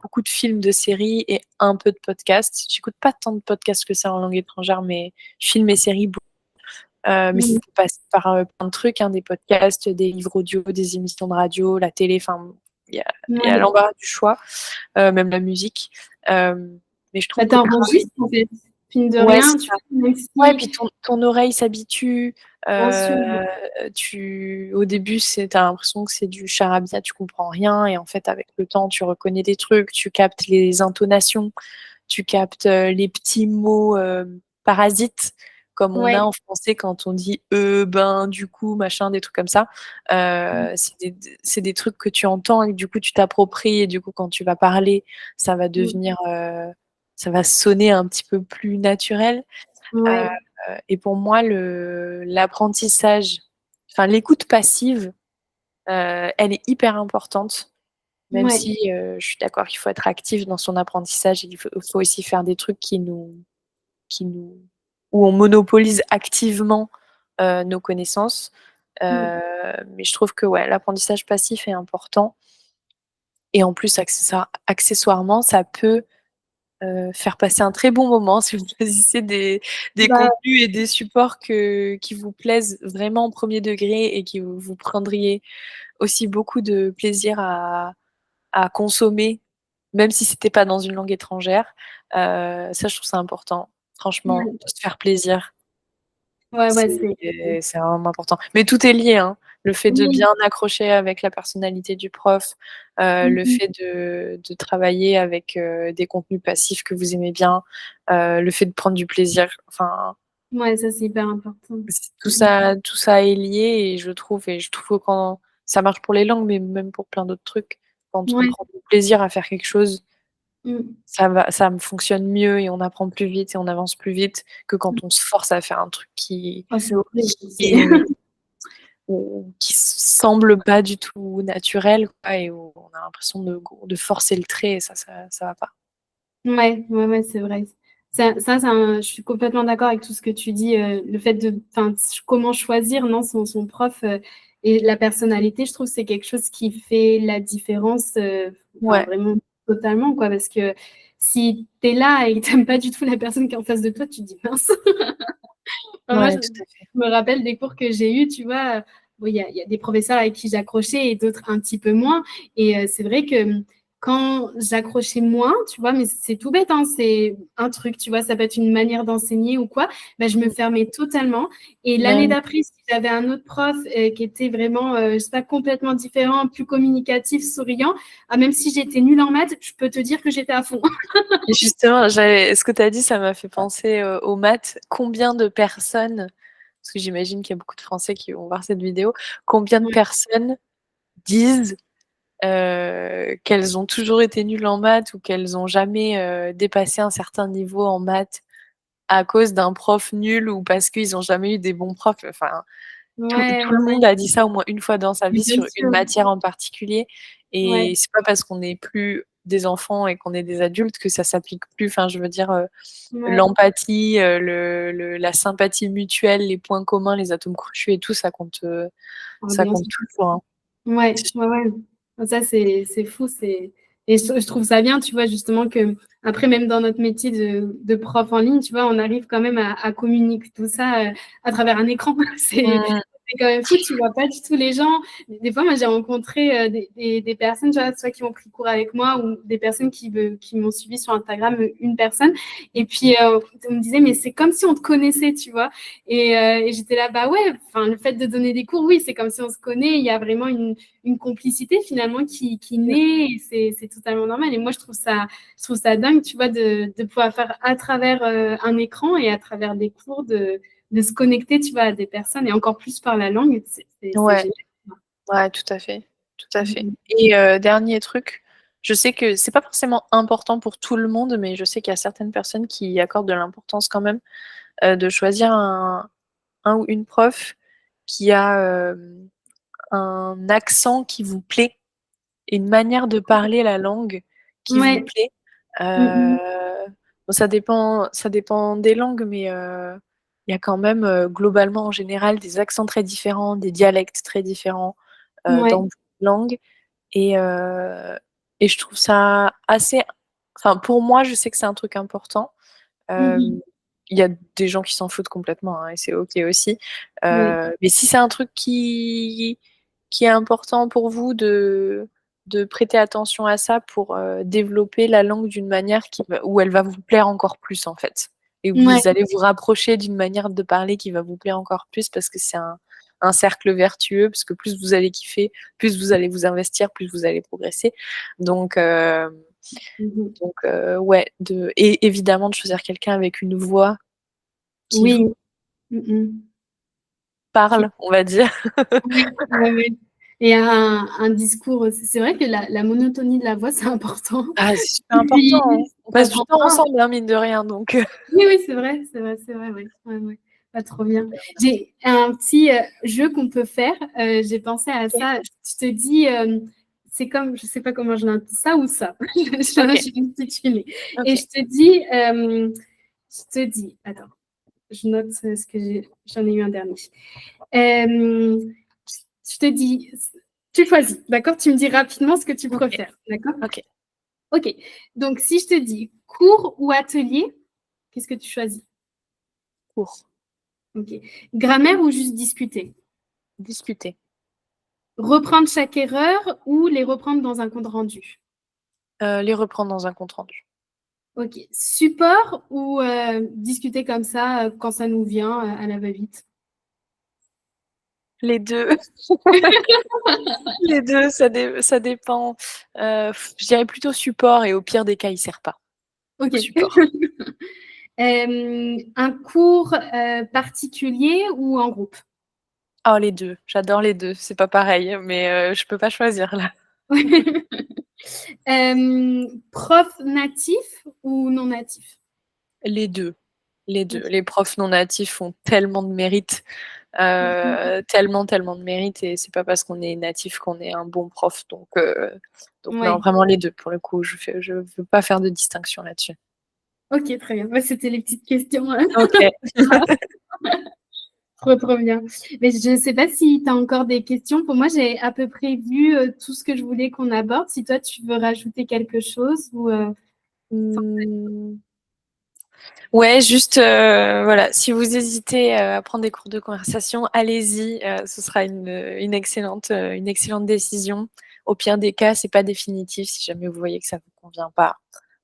beaucoup de films, de séries et un peu de podcasts. J'écoute pas tant de podcasts que ça en langue étrangère, mais films et séries, beaucoup. Mais ça Mhm. passe par plein de trucs, hein, des podcasts, des livres audio, des émissions de radio, la télé. Enfin, il y a Ouais. l'embarras du choix, même la musique. Euh, mais je trouve Bah, que travailler, t'enregistres, en fait. Mine de ouais, rien, c'est tu ça. vois, même Ouais, si, puis ton oreille s'habitue. bien sûr, Au début, t'as l'impression que c'est du charabia, tu comprends rien. Et en fait, avec le temps, tu reconnais des trucs, tu captes les intonations, tu captes les petits mots parasites comme on a Ouais. en français quand on dit ben, du coup, machin, des trucs comme ça. C'est des trucs que tu entends et du coup tu t'appropries et du coup quand tu vas parler, ça va Mmh. devenir, ça va sonner un petit peu plus naturel. Heu Ouais. et pour moi l'apprentissage, enfin l'écoute passive, elle est hyper importante, même Ouais. si, je suis d'accord qu'il faut être actif dans son apprentissage et il faut aussi faire des trucs qui nous où on monopolise activement, nos connaissances. Mmh. Mais je trouve que ouais, l'apprentissage passif est important et en plus accessoirement, ça peut, faire passer un très bon moment si vous choisissez des Bah, contenus et des supports qui vous plaisent vraiment au 1er degré et que vous prendriez aussi beaucoup de plaisir à consommer, même si c'était pas dans une langue étrangère. Ça, je trouve ça important, franchement, ouais. de se faire plaisir. Ouais, ouais, C'est vraiment important. Mais tout est lié, hein. Le fait de oui. bien accrocher avec la personnalité du prof, Mmh le mh. fait de travailler avec, des contenus passifs que vous aimez bien, le fait de prendre du plaisir, enfin, Ouais, ça, c'est hyper important. c Mmh. tout ça est lié et je trouve que quand ça marche pour les langues, mais même pour plein d'autres trucs, quand on Ouais. prend du plaisir à faire quelque chose, Mmh. ça me fonctionne mieux et on apprend plus vite et on avance plus vite que Mmh. quand on se force à faire un truc Oh, c'est horrible, c'est qui ou qui semble pas du tout naturel quoi et où on a l'impression de forcer le trait et ça va pas. ouais, ouais, ouais, c'est vrai. C'est un je suis complètement d'accord avec tout ce que tu dis, le fait de enfin, comment choisir, non, son prof, et la personnalité, je trouve que c'est quelque chose qui fait la différence, enfin, Ouais, vraiment totalement, quoi. Parce que si tu es là et que tu aimes pas du tout la personne qui est en face de toi, tu te dis: «Mince». Enfin, moi, ouais, je tout à fait. me rappelle des cours que j'ai eus, tu vois? Bon, il y a des professeurs avec qui j'accrochais et d'autres un petit peu moins et c'est vrai que, quand j'accrochais moins, tu vois? Mais c'est tout bête, hein, c'est un truc, tu vois? Ça peut être une manière d'enseigner ou quoi, bah, je me Mmh. fermais totalement et Bah l'année oui. d'après, si j'avais un autre prof, qui était vraiment, je sais pas, complètement différent, plus communicatif, souriant, ah, même si j'étais nulle en maths, je peux te dire que j'étais à fond. Et justement, ce que tu as dit, ça m'a fait penser, aux maths. Combien de personnes, parce que j'imagine qu'il y a beaucoup de Français qui vont voir cette vidéo, combien de Ouais, personnes disent, qu'elles ont toujours été nulles en maths ou qu'elles ont jamais, dépassé un certain niveau en maths à cause d'un prof nul ou parce qu'ils ont jamais eu des bons profs? Enfin, ouais, tout ouais, le monde a dit ça au moins une fois dans sa mais vie bien sur une sûr. matière en particulier et Ouais, c'est pas parce qu'on n'est plus des enfants et qu'on est des adultes que ça s'applique plus. Enfin, je veux dire, ouais. l'empathie, la sympathie mutuelle, les points communs, les atomes crochus et tout, Ah, ça bien compte sûr. toujours, hein. Ouais, ouais, ouais. Ça, c'est fou, c'est et je trouve ça bien, tu vois, justement qu'après, même dans notre métier de prof en ligne, tu vois, on arrive quand même à communiquer tout ça, à travers un écran. Mmh. C'est quand même fou, tu vois pas du tout les gens. Des fois, moi, j'ai rencontré, des personnes, tu vois, soit qui ont pris cours avec moi ou des personnes qui m'ont suivie sur Instagram, une personne et puis, on me disait: «Mais c'est comme si on te connaissait», tu vois? Et j'étais là: «Bah, ouais, enfin, le fait de donner des cours, oui, c'est comme si on se connaît». Il y a vraiment une complicité finalement qui Mmh. naît et c'est totalement normal et moi je trouve ça dingue, tu vois, de pouvoir faire à travers, un écran et à travers des cours de se connecter, tu vois, à des personnes et encore plus par la langue, c'est Ouais, génial. ouais, tout à fait, tout à Mmh fait mh. et dernier truc, je sais que c'est pas forcément important pour tout le monde, mais je sais qu'il y a certaines personnes qui y accordent de l'importance quand même, de choisir un ou une prof qui a, un accent qui vous plaît et une manière de parler la langue qui vous Ouais. plaît. Mmh mh. Bon ça dépend des langues, mais il y a quand même, globalement en général des accents très différents, des dialectes très différents, dans Ouais. beaucoup de langues et heu et je trouve ça assez enfin pour moi, je sais que c'est un truc important. Mmh mh. Hem, il y a des gens qui s'en foutent complètement, hein, et c'est OK aussi. Ouais. Mais si c'est un truc qui est important pour vous de prêter attention à ça pour, développer la langue d'une manière où elle va vous plaire encore plus, en fait et où Ouais. vous allez vous rapprocher d'une manière de parler qui va vous plaire encore plus parce que c'est un cercle vertueux, parce que plus vous allez kiffer, plus vous allez vous investir, plus vous allez progresser donc Mmh mh. ouais, et évidemment de choisir quelqu'un avec une voix qui vous Oui. parle, on va dire. Oui, ouais, ouais. Et un discours, c'est vrai que la monotonie de la voix, c'est important. Ah, c'est super important, hein. On Ça passe du prend temps pas. ensemble, hein, mine de rien, donc Oui, oui, c'est vrai, c'est vrai, c'est vrai, oui. Ouais, ouais. Pas trop bien. J'ai un petit jeu qu'on peut faire. J'ai pensé à OK. ça. Je te dis, c'est comme, je sais pas comment je l'indique, ça ou ça. OK. Je vais intituler. Et OK. je te dis, attends, je note ce que j'en ai eu un dernier. Euh, je te dis, tu choisis, d'accord? Tu me dis rapidement ce que tu OK. préfères, d'accord? OK. Ok. Donc, si je te dis cours ou atelier, qu'est-ce que tu choisis? Cours. Ok. Grammaire ou juste discuter? Discuter. Reprendre chaque erreur ou les reprendre dans un compte rendu? Les reprendre dans un compte rendu. Ok. Support ou discuter comme ça quand ça nous vient à la va-vite? Les 2. Les 2, ça dépend. Je dirais plutôt support et au pire des cas, il sert pas. Ok. Donc support. Un cours particulier ou en groupe? Oh les 2, j'adore les 2. C'est pas pareil, mais je peux pas choisir là. Prof natif ou non natif? Les 2. Les 2. Ok. Les profs non natifs ont tellement de mérite, tellement, tellement de mérite et c'est pas parce qu'on est natif qu'on est un bon prof donc non, Ouais. vraiment les 2 pour le coup, je veux pas faire de distinction là-dessus. Ok, très bien. Ouais, c'était les petites questions. OK. Trop, trop bien. Mais je ne sais pas si tu as encore des questions. Pour moi, j'ai à peu près vu tout ce que je voulais qu'on aborde. Si toi, tu veux rajouter quelque chose ou Mmh. Ouais, juste, voilà, si vous hésitez, à prendre des cours de conversation, allez-y, ce sera une excellente décision. Au pire des cas, c'est pas définitif. Si jamais vous voyez que ça vous convient pas,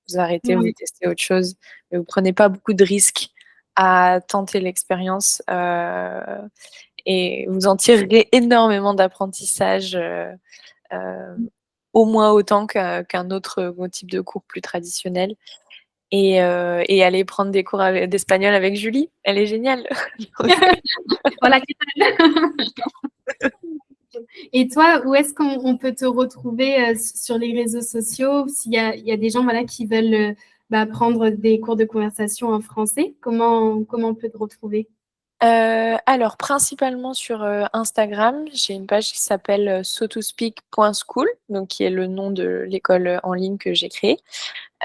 vous arrêtez, vous ouais. testez autre chose. Mais vous prenez pas beaucoup de risques à tenter l'expérience, et vous en tirerez énormément d'apprentissage, au moins autant qu'un autre, type de cours plus traditionnel. Et aller prendre des cours d'espagnol avec Julie. Elle est géniale. Voilà. Et toi, où est-ce qu'on peut te retrouver sur les réseaux sociaux? Il y a des gens voilà, qui veulent prendre des cours de conversation en français, comment on peut te retrouver? Alors principalement sur, Instagram, j'ai une page qui s'appelle, sotospeak.school, donc qui est le nom de l'école, en ligne que j'ai créée.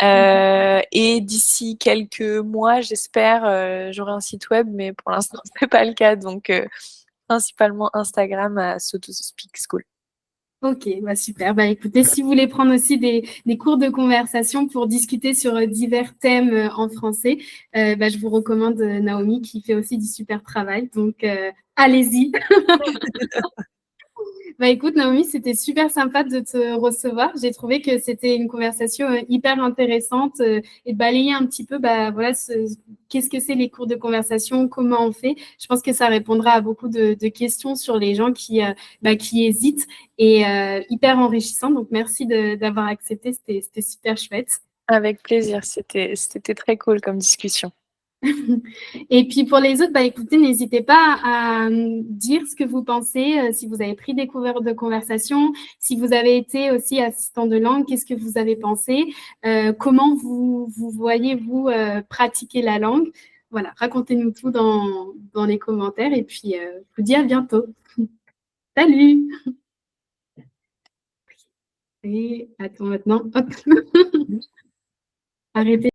Et d'ici quelques mois, j'espère, j'aurai un site web, mais pour l'instant, c'est pas le cas, donc principalement Instagram à sotospeak school. Ok, bah super. Bah écoutez, si vous voulez prendre aussi des cours de conversation pour discuter sur divers thèmes en français, je vous recommande Naomi qui fait aussi du super travail. Donc allez-y. Bah écoute, Naomi, c'était super sympa de te recevoir. J'ai trouvé que c'était une conversation hyper intéressante et de balayer un petit peu, voilà, qu'est-ce que c'est les cours de conversation, comment on fait. Je pense que ça répondra à beaucoup de questions sur les gens qui hésitent et hyper enrichissant. Donc merci d'avoir accepté, c'était super chouette. Avec plaisir, c'était très cool comme discussion. Et puis pour les autres, écoutez, n'hésitez pas à dire ce que vous pensez, si vous avez pris des cours de conversation, si vous avez été aussi assistant de langue, qu'est-ce que vous avez pensé, comment vous voyez, vous, pratiquer la langue. Voilà, racontez-nous tout dans les commentaires et puis je vous dis à bientôt. Salut! Et attends maintenant, hop, arrêtez.